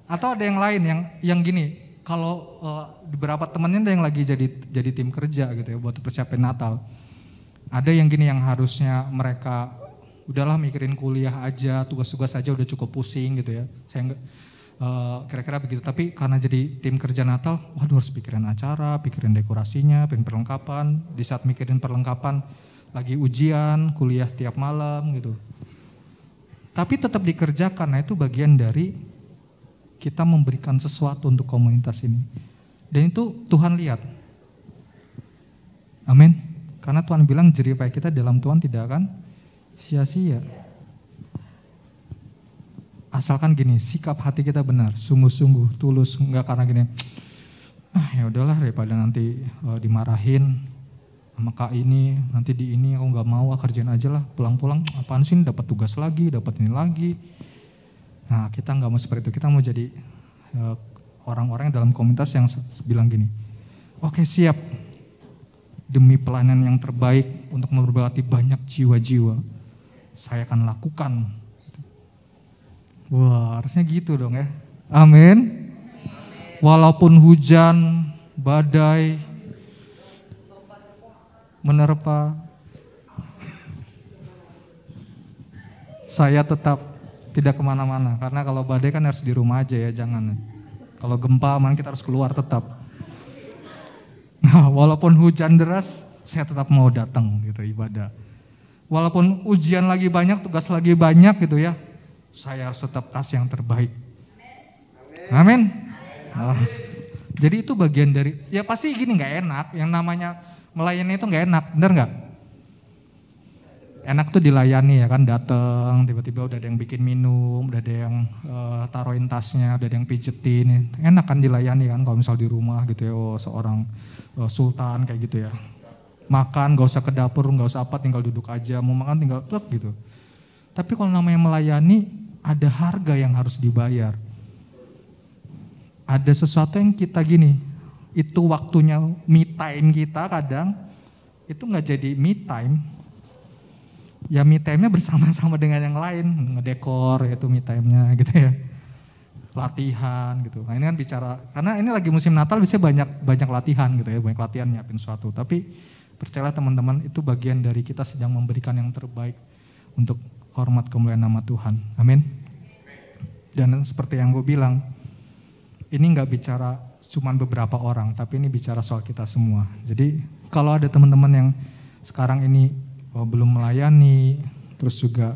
Atau ada yang lain yang gini, kalau beberapa temennya ada yang lagi jadi tim kerja gitu ya buat persiapan Natal. Ada yang gini, yang harusnya mereka udahlah mikirin kuliah aja, tugas-tugas aja udah cukup pusing gitu ya. Saya enggak kira-kira begitu, tapi karena jadi tim kerja Natal, waduh harus pikirin acara, pikirin dekorasinya, pikirin perlengkapan. Di saat mikirin perlengkapan lagi ujian, kuliah setiap malam gitu. Tapi tetap dikerjakan, nah itu bagian dari kita memberikan sesuatu untuk komunitas ini. Dan itu Tuhan lihat. Amin. Karena Tuhan bilang jerih payah kita dalam Tuhan tidak akan sia-sia. Asalkan gini, sikap hati kita benar, sungguh-sungguh, tulus, enggak karena gini, ya udahlah daripada nanti dimarahin sama kak ini, nanti di ini aku nggak mau, kerjain aja lah, pulang-pulang, apaan sih dapat tugas lagi, dapat ini lagi. Nah kita nggak mau seperti itu, kita mau jadi orang-orang dalam komunitas yang bilang gini, oke siap. Demi pelayanan yang terbaik untuk memberkati banyak jiwa-jiwa, saya akan lakukan. Wah, harusnya gitu dong ya. Amin. Walaupun hujan, badai menerpa, saya tetap tidak kemana-mana. Karena kalau badai kan harus di rumah aja ya, jangan. Kalau gempa, mana kita harus keluar tetap. Nah, walaupun hujan deras, saya tetap mau datang gitu ibadah. Walaupun ujian lagi banyak, tugas lagi banyak gitu ya, saya harus tetap kasih yang terbaik. Amin. Oh. Jadi itu bagian dari, ya pasti gini nggak enak, yang namanya melayani itu nggak enak, benar nggak? Enak tuh dilayani ya kan, datang tiba-tiba udah ada yang bikin minum, udah ada yang taruhin tasnya, udah ada yang pijetin, enak kan dilayani kan kalau misal di rumah gitu ya, seorang sultan kayak gitu ya. Makan gak usah ke dapur, gak usah apa, tinggal duduk aja, mau makan tinggal plek gitu. Tapi kalau namanya melayani, ada harga yang harus dibayar. ada sesuatu yang kita gini, itu waktunya me time kita kadang, itu nggak jadi me time. Ya me time-nya bersama-sama dengan yang lain, ngedekor itu me time-nya gitu ya. Latihan gitu. Nah ini kan bicara, karena ini lagi musim Natal biasanya banyak latihan gitu ya, banyak latihan nyiapin sesuatu. Tapi percayalah teman-teman, itu bagian dari kita sedang memberikan yang terbaik untuk hormat kemuliaan nama Tuhan. Amin. Dan seperti yang gue bilang, ini nggak bicara cuman beberapa orang, tapi ini bicara soal kita semua. Jadi kalau ada teman-teman yang sekarang ini belum melayani, terus juga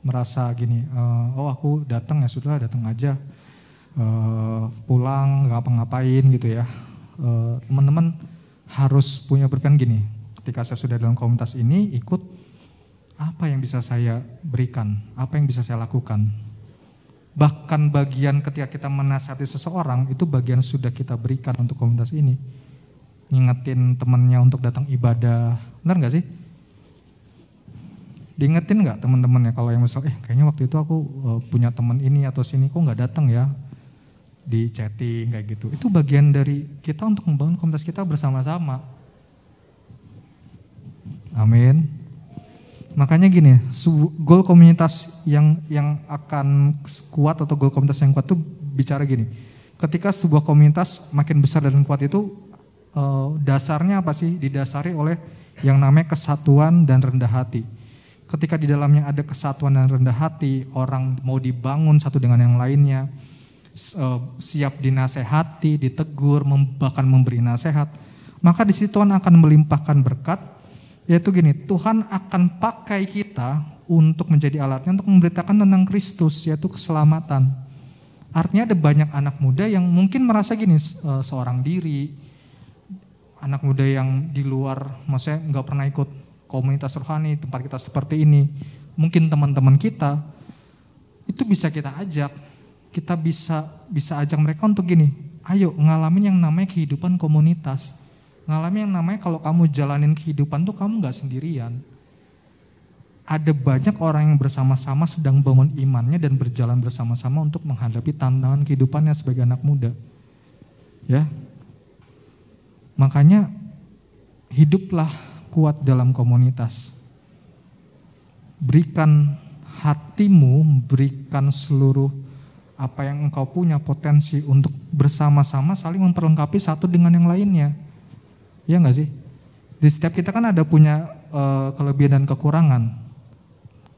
merasa gini, oh aku datang ya sudah datang aja, pulang nggak ngapa-ngapain gitu ya. Teman-teman harus punya berpikiran gini, ketika saya sudah dalam komunitas ini ikut, apa yang bisa saya berikan, apa yang bisa saya lakukan. Bahkan bagian ketika kita menasihati seseorang, itu bagian sudah kita berikan untuk komunitas ini. Ngingetin temannya untuk datang ibadah, benar gak sih? Diingetin gak teman-temannya kalau yang misal, kayaknya waktu itu aku punya teman ini atau sini, kok gak datang ya? Di chatting kayak gitu. Itu bagian dari kita untuk membangun komunitas kita bersama-sama. Amin. Makanya gini, goal komunitas yang akan kuat atau goal komunitas yang kuat itu bicara gini. Ketika sebuah komunitas makin besar dan kuat itu dasarnya apa sih? Didasari oleh yang namanya kesatuan dan rendah hati. Ketika di dalamnya ada kesatuan dan rendah hati, orang mau dibangun satu dengan yang lainnya, siap dinasehati, ditegur, bahkan memberi nasihat, maka di situ Tuhan akan melimpahkan berkat. Yaitu gini, Tuhan akan pakai kita untuk menjadi alatnya untuk memberitakan tentang Kristus, yaitu keselamatan. Artinya ada banyak anak muda yang mungkin merasa gini, seorang diri, anak muda yang di luar, maksudnya nggak pernah ikut komunitas rohani, tempat kita seperti ini. Mungkin teman-teman kita, itu bisa kita ajak, kita bisa ajak mereka untuk gini, ayo ngalamin yang namanya kehidupan komunitas. Ngalamin yang namanya kalau kamu jalanin kehidupan tuh kamu gak sendirian. Ada banyak orang yang bersama-sama sedang bangun imannya dan berjalan bersama-sama untuk menghadapi tantangan kehidupannya sebagai anak muda. Ya. Makanya hiduplah kuat dalam komunitas. Berikan hatimu, berikan seluruh apa yang engkau punya potensi untuk bersama-sama saling memperlengkapi satu dengan yang lainnya. Iya enggak sih? Di setiap kita kan ada punya kelebihan dan kekurangan.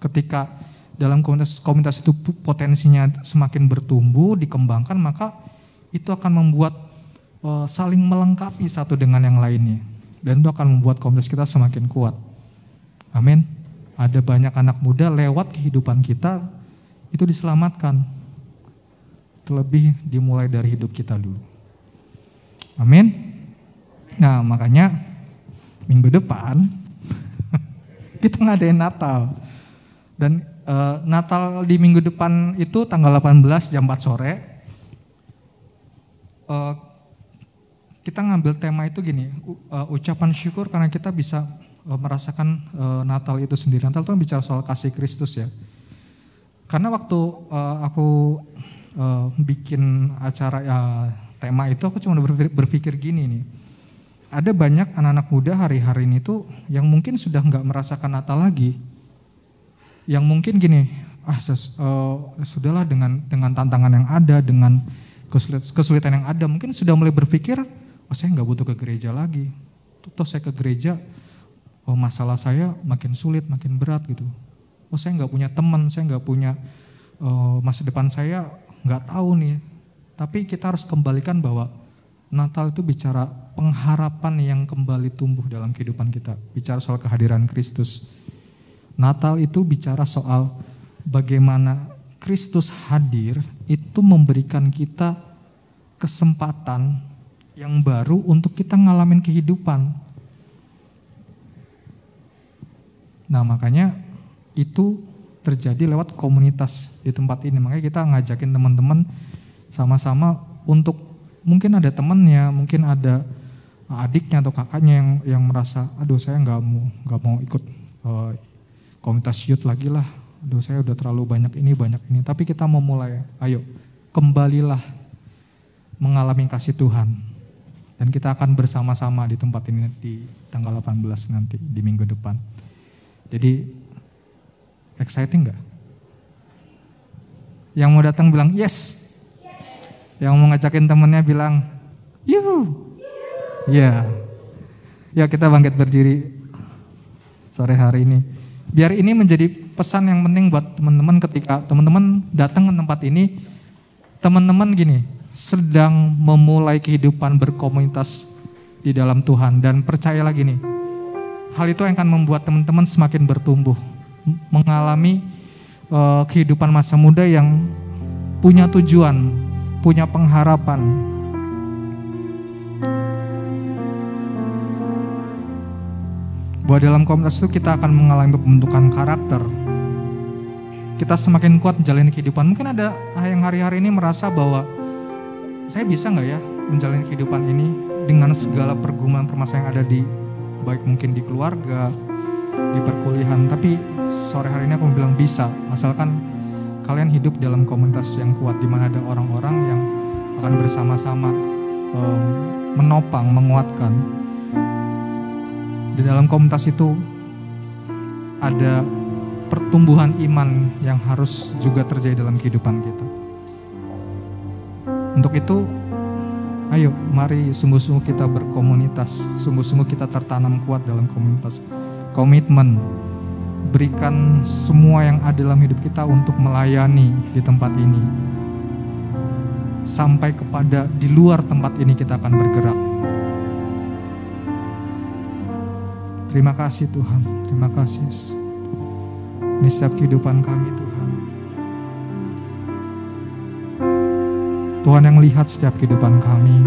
Ketika dalam komunitas itu potensinya semakin bertumbuh, dikembangkan, maka itu akan membuat saling melengkapi satu dengan yang lainnya. Dan itu akan membuat komunitas kita semakin kuat. Amin. Ada banyak anak muda lewat kehidupan kita itu diselamatkan. Terlebih dimulai dari hidup kita dulu. Amin. Nah makanya minggu depan kita ngadain Natal. Dan Natal di minggu depan itu tanggal 18 jam 4 sore. Kita ngambil tema itu gini, ucapan syukur karena kita bisa merasakan Natal itu sendiri. Natal itu kan bicara soal kasih Kristus ya. Karena waktu aku bikin acara tema itu aku cuma berpikir gini nih. Ada banyak anak-anak muda hari-hari ini tuh yang mungkin sudah nggak merasakan Natal lagi, yang mungkin gini, sudahlah dengan tantangan yang ada, dengan kesulitan yang ada, mungkin sudah mulai berpikir, saya nggak butuh ke gereja lagi, toh saya ke gereja, masalah saya makin sulit, makin berat gitu, saya nggak punya teman, saya nggak punya masa depan saya nggak tahu nih, tapi kita harus kembalikan bahwa Natal itu bicara pengharapan yang kembali tumbuh dalam kehidupan kita. Bicara soal kehadiran Kristus. Natal itu bicara soal bagaimana Kristus hadir itu memberikan kita kesempatan yang baru untuk kita ngalamin kehidupan. Nah makanya itu terjadi lewat komunitas di tempat ini. Makanya kita ngajakin teman-teman sama-sama untuk mungkin ada temannya, mungkin ada adiknya atau kakaknya yang merasa, aduh saya nggak mau ikut komunitas youth lagi lah, aduh saya udah terlalu banyak ini. Tapi kita mau mulai, ayo kembalilah mengalami kasih Tuhan. Dan kita akan bersama-sama di tempat ini di tanggal 18 nanti, di minggu depan. Jadi, exciting gak? Yang mau datang bilang yes. Yang mau ngajakin temennya bilang yuhu. Ya. Ya, kita bangkit berdiri sore hari ini. Biar ini menjadi pesan yang penting buat teman-teman ketika teman-teman datang ke tempat ini. Teman-teman gini, sedang memulai kehidupan berkomunitas di dalam Tuhan. Dan percayalah gini, hal itu yang akan membuat teman-teman semakin bertumbuh. Mengalami kehidupan masa muda yang punya tujuan, punya pengharapan. Bahwa dalam komunitas itu kita akan mengalami pembentukan karakter. Kita semakin kuat menjalani kehidupan. Mungkin ada yang hari-hari ini merasa bahwa saya bisa gak ya menjalani kehidupan ini dengan segala pergumulan permasalahan yang ada di, baik mungkin di keluarga, di perkuliahan. Tapi sore hari ini aku bilang bisa, asalkan kalian hidup dalam komunitas yang kuat, di mana ada orang-orang yang akan bersama-sama menopang, menguatkan. Di dalam komunitas itu ada pertumbuhan iman yang harus juga terjadi dalam kehidupan kita. Untuk itu, ayo mari sungguh-sungguh kita berkomunitas, sungguh-sungguh kita tertanam kuat dalam komunitas. Komitmen, berikan semua yang ada dalam hidup kita untuk melayani di tempat ini. Sampai kepada di luar tempat ini kita akan bergerak. Terima kasih Tuhan, terima kasih. Ini setiap kehidupan kami Tuhan. Tuhan yang lihat setiap kehidupan kami.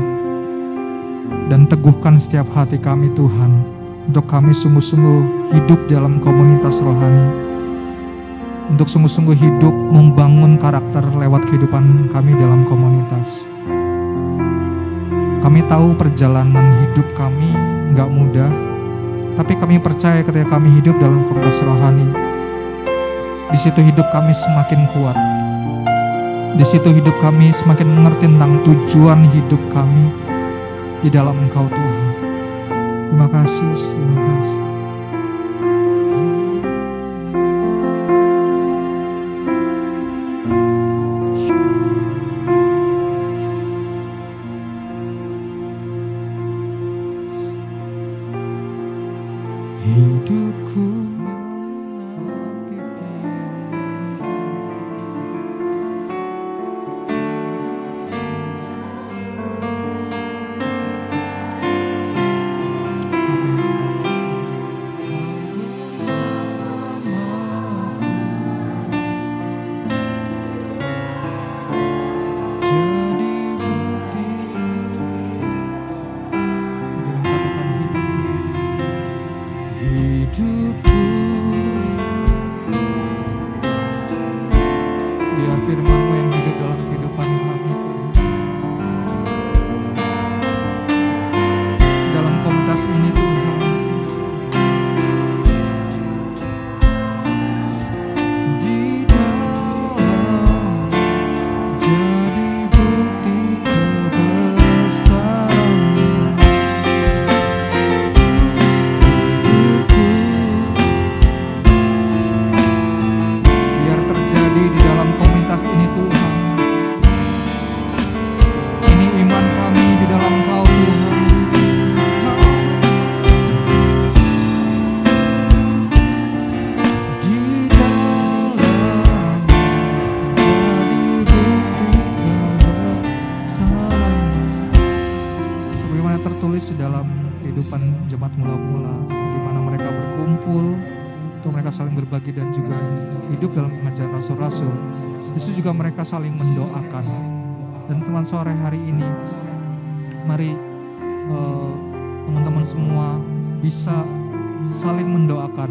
Dan teguhkan setiap hati kami Tuhan. Untuk kami sungguh-sungguh hidup dalam komunitas rohani. Untuk sungguh-sungguh hidup membangun karakter lewat kehidupan kami dalam komunitas. Kami tahu perjalanan hidup kami gak mudah. Tapi kami percaya ketika kami hidup dalam komunitas rohani, di situ hidup kami semakin kuat. Di situ hidup kami semakin mengerti tentang tujuan hidup kami di dalam Engkau Tuhan. Terima kasih, terima kasih. Hidupku menanti firman-Mu yang hidup dalam kehidupan kami. Dalam komunitas ini Tuhan. Di dalam jadi bukti kebesaran-Mu. Hidupku biar terjadi di dalam komunitas ini Tuhan. Ini iman kami di dalam Kau Tuhan. Di dalam jadi bukti kebesaran-Mu. Sebagaimana tertulis di dalam kehidupan jemaat mula-mula, di mana mereka berkumpul untuk mereka saling berbagi dan juga hidup dalam pengajaran rasul-rasul. Itu juga mereka saling mendoakan. Dan teman sore hari ini, mari teman-teman semua bisa saling mendoakan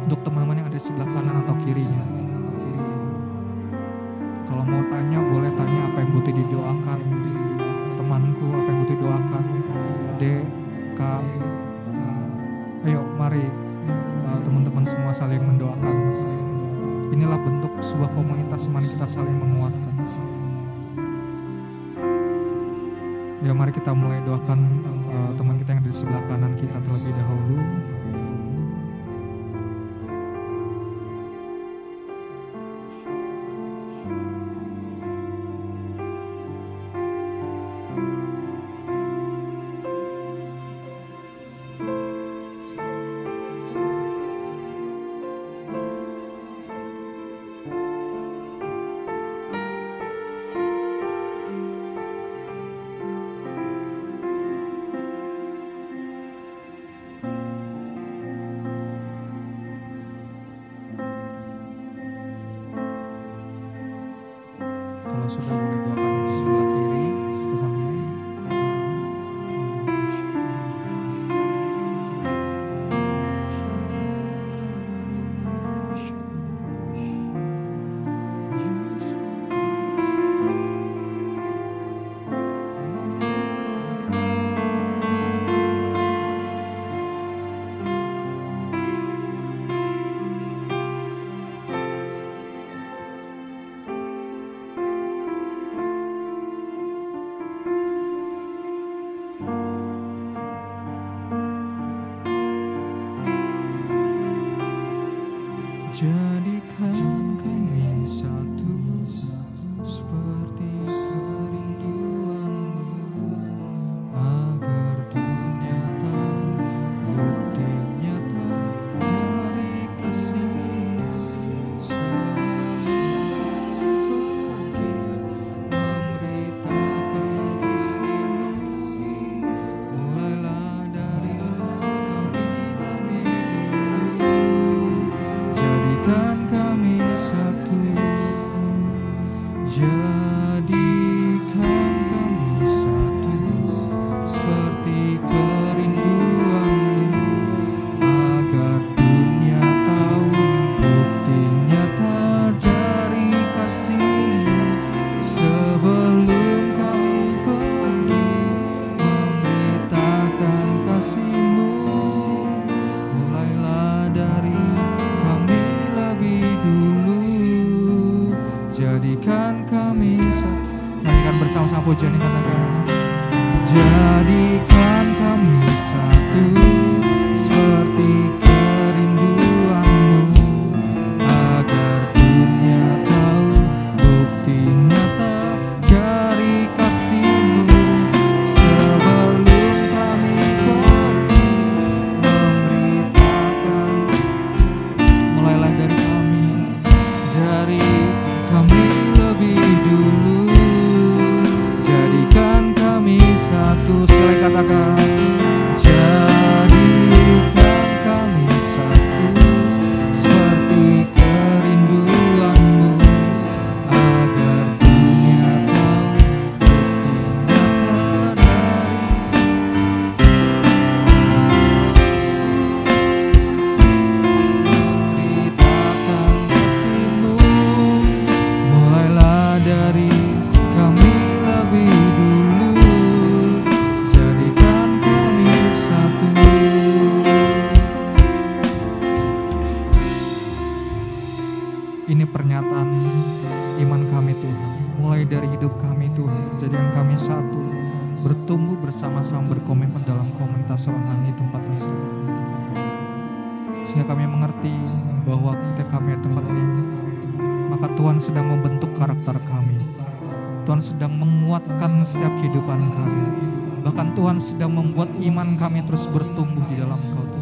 untuk teman-teman yang ada di sebelah kanan atau kirinya. Kalau mau tanya, boleh tanya apa yang butuh didoakan. Temanku, apa yang butuh didoakan. D, K. Ayo, mari teman-teman semua saling mendoakan. Inilah bentuk sebuah komunitas, mari kita saling menguatkan. Ya mari kita mulai doakan teman kita yang di sebelah kanan kita terlebih dahulu. Kalau sudah boleh doakan yang di sebelah kiri, teman-teman. Jadikan kami satu seperti kerinduanmu, agar dunia tahu bukti nyata dari kasih-Mu. Sebelum pergi memberitakan kasih-Mu, mulailah dari kami lebih dulu. Jadikan kami satu, jadikan kami satu seperti kerinduanmu, agar dunia tahu bukti nyata dari kasih-Mu. Sebelum kami pergi memberitakan kasih-Mu, mulailah dari kami lebih dulu. Jadikan kami satu. Nyanyikan bersama-sama pujian ini, katakan. Jadikan kami satu seperti kerinduanmu, agar dunia tahu bukti nyata dari kasih-Mu. Sebelum kami pergi memberitakan, mulailah dari kami lebih dulu. Jadikan kami satu, sekali katakan. Jadikan kami satu seperti kerinduanmu, agar dunia tahu bukti nyata dari memberitakan kasih-Mu. Mulailah dari kami lebih dulu. Jadikan kami satu. Ini pernyataan iman kami Tuhan. Mulai dari hidup kami Tuhan, jadikan kami satu, bertumbuh bersama-sama, berkomitmen dalam komunitas rohani tempat ini. Sehingga kami mengerti bahwa ketika kami di tempat ini, maka Tuhan sedang membentuk karakter kami. Tuhan sedang menguatkan setiap kehidupan kami. Bahkan Tuhan sedang membuat iman kami terus bertumbuh di dalam Kau Tuhan.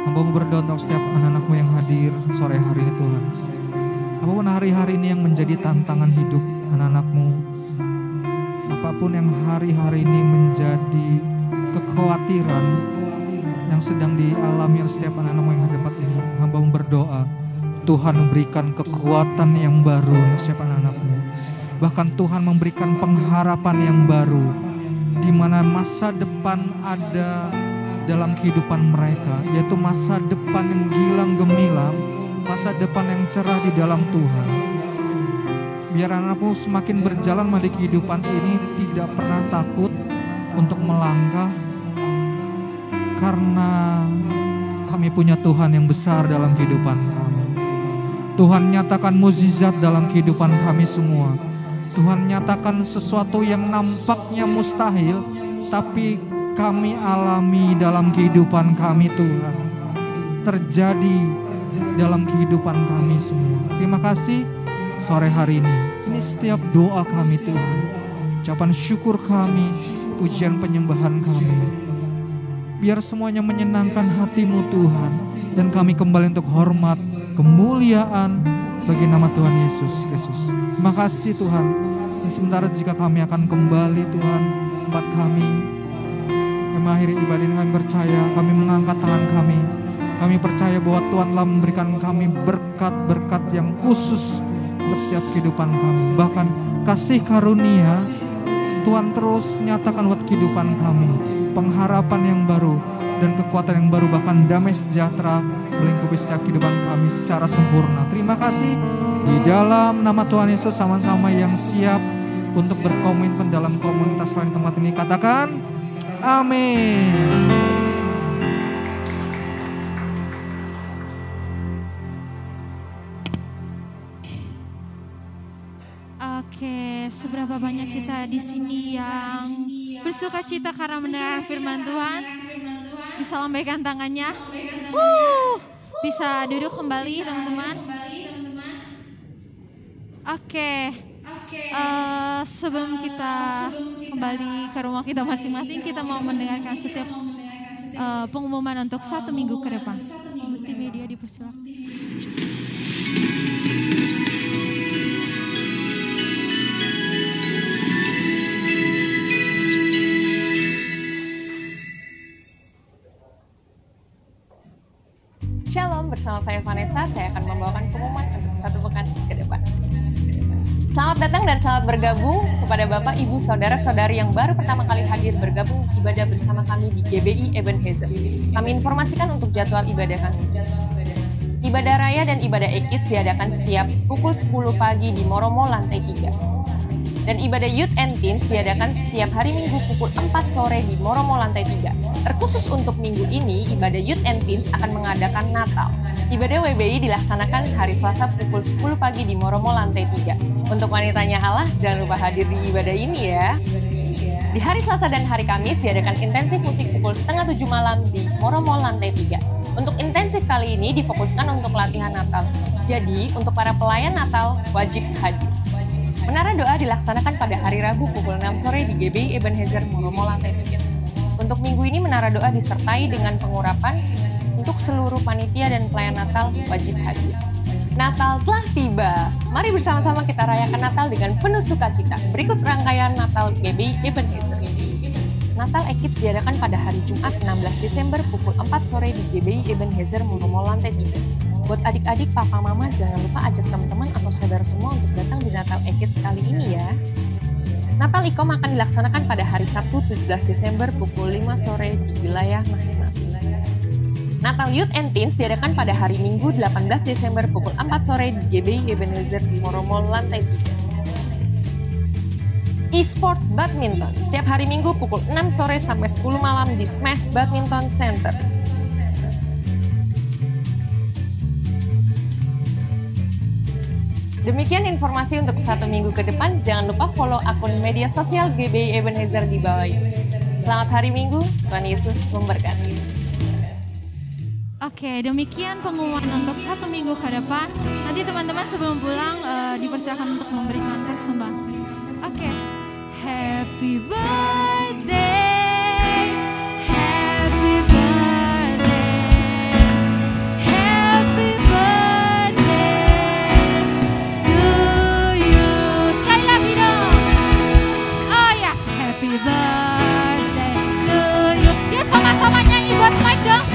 Hamba-Mu berdoa untuk setiap anak-anak-Mu yang hadir sore hari ini Tuhan. Apapun hari-hari ini yang menjadi tantangan hidup anak-anak-Mu, apapun yang hari-hari ini menjadi kekhawatiran yang sedang dialami oleh setiap anak-anak-Mu yang hadir di tempat ini, hamba-Mu berdoa Tuhan memberikan kekuatan yang baru untuk setiap anak-anak-Mu. Bahkan Tuhan memberikan pengharapan yang baru, di mana masa depan ada dalam kehidupan mereka, yaitu masa depan yang gilang gemilang, masa depan yang cerah di dalam Tuhan. Biar anak-anak-Mu semakin berjalan di kehidupan ini tidak pernah takut untuk melangkah, karena kami punya Tuhan yang besar dalam kehidupan kami. Tuhan nyatakan mukjizat dalam kehidupan kami semua. Tuhan nyatakan sesuatu yang nampaknya mustahil, tapi kami alami dalam kehidupan kami Tuhan. Terjadi dalam kehidupan kami semua. Terima kasih sore hari ini. Ini setiap doa kami Tuhan. Ucapan syukur kami, pujian penyembahan kami. Biar semuanya menyenangkan hati-Mu Tuhan. Dan kami kembali untuk hormat, kemuliaan bagi nama Tuhan Yesus Kristus. Terima kasih Tuhan. Dan sementara jika kami akan kembali Tuhan tempat kami mengakhiri ibadah ini, kami percaya, kami mengangkat tangan kami. Kami percaya bahwa Tuhan telah memberikan kami berkat-berkat yang khusus untuk setiap kehidupan kami. Bahkan kasih karunia Tuhan terus nyatakan buat kehidupan kami. Pengharapan yang baru dan kekuatan yang baru, bahkan damai sejahtera melingkupi setiap kehidupan kami secara sempurna. Terima kasih. Di dalam nama Tuhan Yesus, sama-sama yang siap untuk berkomitmen dalam komunitas lain tempat ini, katakan amin. Oke, seberapa banyak kita di sini yang bersuka cita karena mendengar firman Tuhan? Bisa lambaikan tangannya. Bisa duduk kembali teman-teman. Oke. Sebelum kita kembali ke rumah kita masing-masing, kita mau mendengarkan setiap pengumuman untuk 1 minggu ke depan. Tim media dipersilakan. Shalom, bersama saya Vanessa, saya akan membawakan pengumuman untuk 1 pekan ke depan. Selamat datang dan selamat bergabung kepada Bapak, Ibu, Saudara-saudari yang baru pertama kali hadir bergabung ibadah bersama kami di GBI Ebenezer. Kami informasikan untuk jadwal ibadah kami. Ibadah Raya dan Ibadah Ekid diadakan setiap pukul 10 pagi di Moromo lantai 3. Dan ibadah Youth and Teens diadakan setiap hari Minggu pukul 4 sore di Moromo lantai 3. Terkhusus untuk minggu ini, ibadah Youth and Teens akan mengadakan Natal. Ibadah WBI dilaksanakan hari Selasa pukul 10 pagi di Moromo lantai 3. Untuk wanitanya Allah, jangan lupa hadir di ibadah ini ya. Di hari Selasa dan hari Kamis diadakan intensif musik pukul 6:30 malam di Moromo lantai 3. Untuk intensif kali ini difokuskan untuk latihan Natal. Jadi, untuk para pelayan Natal wajib hadir. Menara doa dilaksanakan pada hari Rabu pukul 6 sore di GBI Ebenezer Moromo lantai 3. Untuk minggu ini menara doa disertai dengan pengurapan untuk seluruh panitia dan pelayan Natal wajib hadir. Natal telah tiba. Mari bersama-sama kita rayakan Natal dengan penuh sukacita. Berikut rangkaian Natal GBI Ebenezer. Natal Ekid diadakan pada hari Jumat 16 Desember pukul 4 sore di GBI Ebenezer Moromo lantai 3. Buat adik-adik, papa, mama, jangan lupa ajak teman-teman atau saudara semua untuk datang di Natal Ekid kali ini ya. Natal Ikom akan dilaksanakan pada hari Sabtu 17 Desember pukul 5 sore di wilayah masing-masing. Natal Youth and Teens diadakan pada hari Minggu 18 Desember pukul 4 sore di GBI Ebenezer di Moromo lantai 3. E-Sport Badminton setiap hari Minggu pukul 6 sore sampai 10 malam di Smash Badminton Center. Demikian informasi untuk 1 minggu ke depan. Jangan lupa follow akun media sosial GBI Ebenezer di bawah ini. Selamat hari Minggu, Tuhan Yesus memberkati. Oke, demikian pengumuman untuk 1 minggu ke depan. Nanti teman-teman sebelum pulang dipersilakan untuk memberikan persembahan. Oke, happy birthday, happy birthday, happy birthday to you. Sekali lagi dong. Oh ya, happy birthday to you. Yuk sama-sama nyanyi buat Mike dong.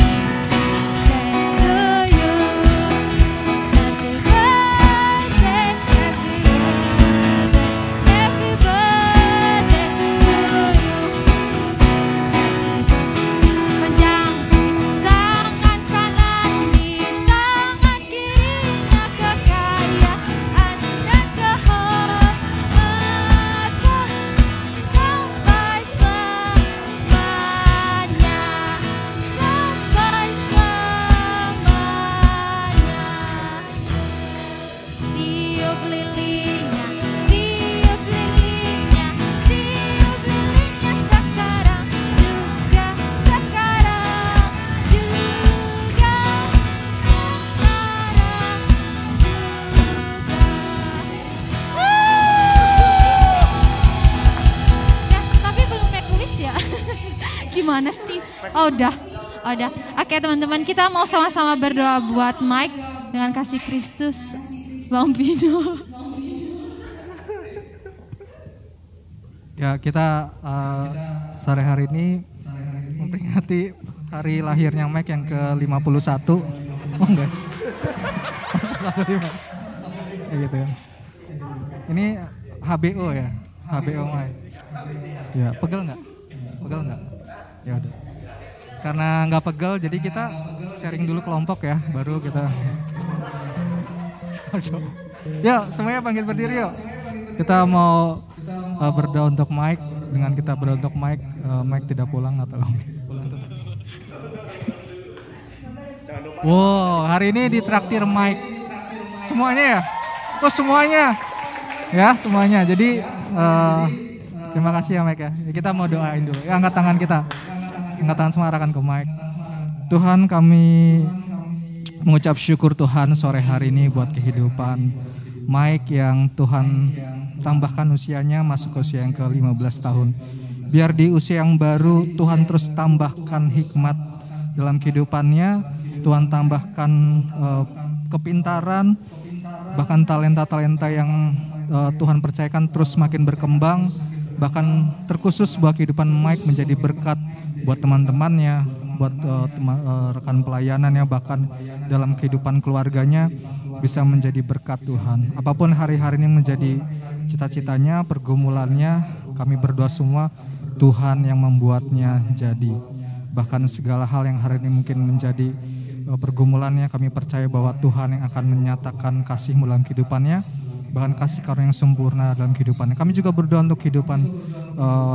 Happy birthday to gimana sih? Oh udah. Oke teman-teman, kita mau sama-sama berdoa buat Mike dengan kasih Kristus. Bang Pino. Ya kita sore hari ini memperingati hari lahirnya Mike yang ke-51. Oh enggak. Ya gitu ya. Ini HBO ya, HBO Mike. Ya, pegel nggak? Ya udah. Karena nggak pegel, jadi kita sharing dulu kelompok ya, baru kita. Yuk, semuanya bangkit berdiri yuk. Kita mau berdoa untuk Mike. Dengan kita berdoa untuk Mike, Mike tidak pulang atau pulang tetap. Wow, hari ini ditraktir Mike. Semuanya ya? Oh semuanya? Ya semuanya. Jadi terima kasih ya Mike ya. Kita mau doain dulu. Ya, angkat tangan kita. Angkat tangan semua arahkan ke Mike. Tuhan, kami mengucap syukur Tuhan sore hari ini buat kehidupan Mike yang Tuhan tambahkan usianya masuk ke usia yang ke-15 tahun. Biar di usia yang baru Tuhan terus tambahkan hikmat dalam kehidupannya. Tuhan tambahkan kepintaran, bahkan talenta-talenta yang Tuhan percayakan terus semakin berkembang. Bahkan terkhusus buat kehidupan Mike menjadi berkat buat teman-temannya, buat rekan pelayanannya, bahkan dalam kehidupan keluarganya bisa menjadi berkat Tuhan. Apapun hari-hari ini menjadi cita-citanya, pergumulannya, kami berdoa semua Tuhan yang membuatnya jadi. Bahkan segala hal yang hari ini mungkin menjadi pergumulannya, kami percaya bahwa Tuhan yang akan menyatakan kasih-Mu dalam kehidupannya, bahkan kasih karunia yang sempurna dalam kehidupannya. Kami juga berdoa untuk kehidupan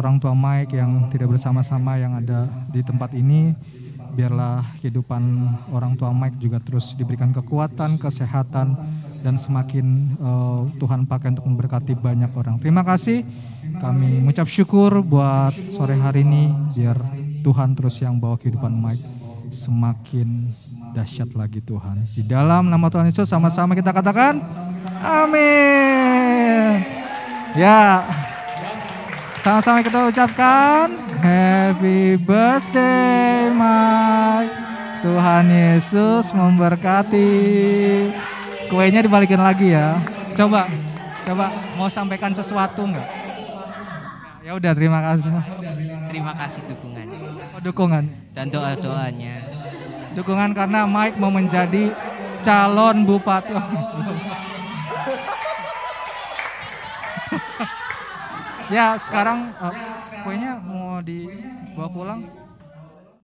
orang tua Mike yang tidak bersama-sama yang ada di tempat ini. Biarlah kehidupan orang tua Mike juga terus diberikan kekuatan, kesehatan, dan semakin Tuhan pakai untuk memberkati banyak orang. Terima kasih, kami mengucap syukur buat sore hari ini. Biar Tuhan terus yang bawa kehidupan Mike semakin dahsyat lagi Tuhan. Di dalam nama Tuhan Yesus sama-sama kita katakan amin. Ya, sama-sama kita ucapkan Happy birthday Mike. Tuhan Yesus memberkati. Kuenya dibalikin lagi ya. Coba mau sampaikan sesuatu enggak? Ya udah, terima kasih. Terima kasih dukungannya. Oh, dukungan Dan doa-doanya. Dukungan karena Mike mau menjadi calon bupati. Ya sekarang kuenya mau dibawa pulang.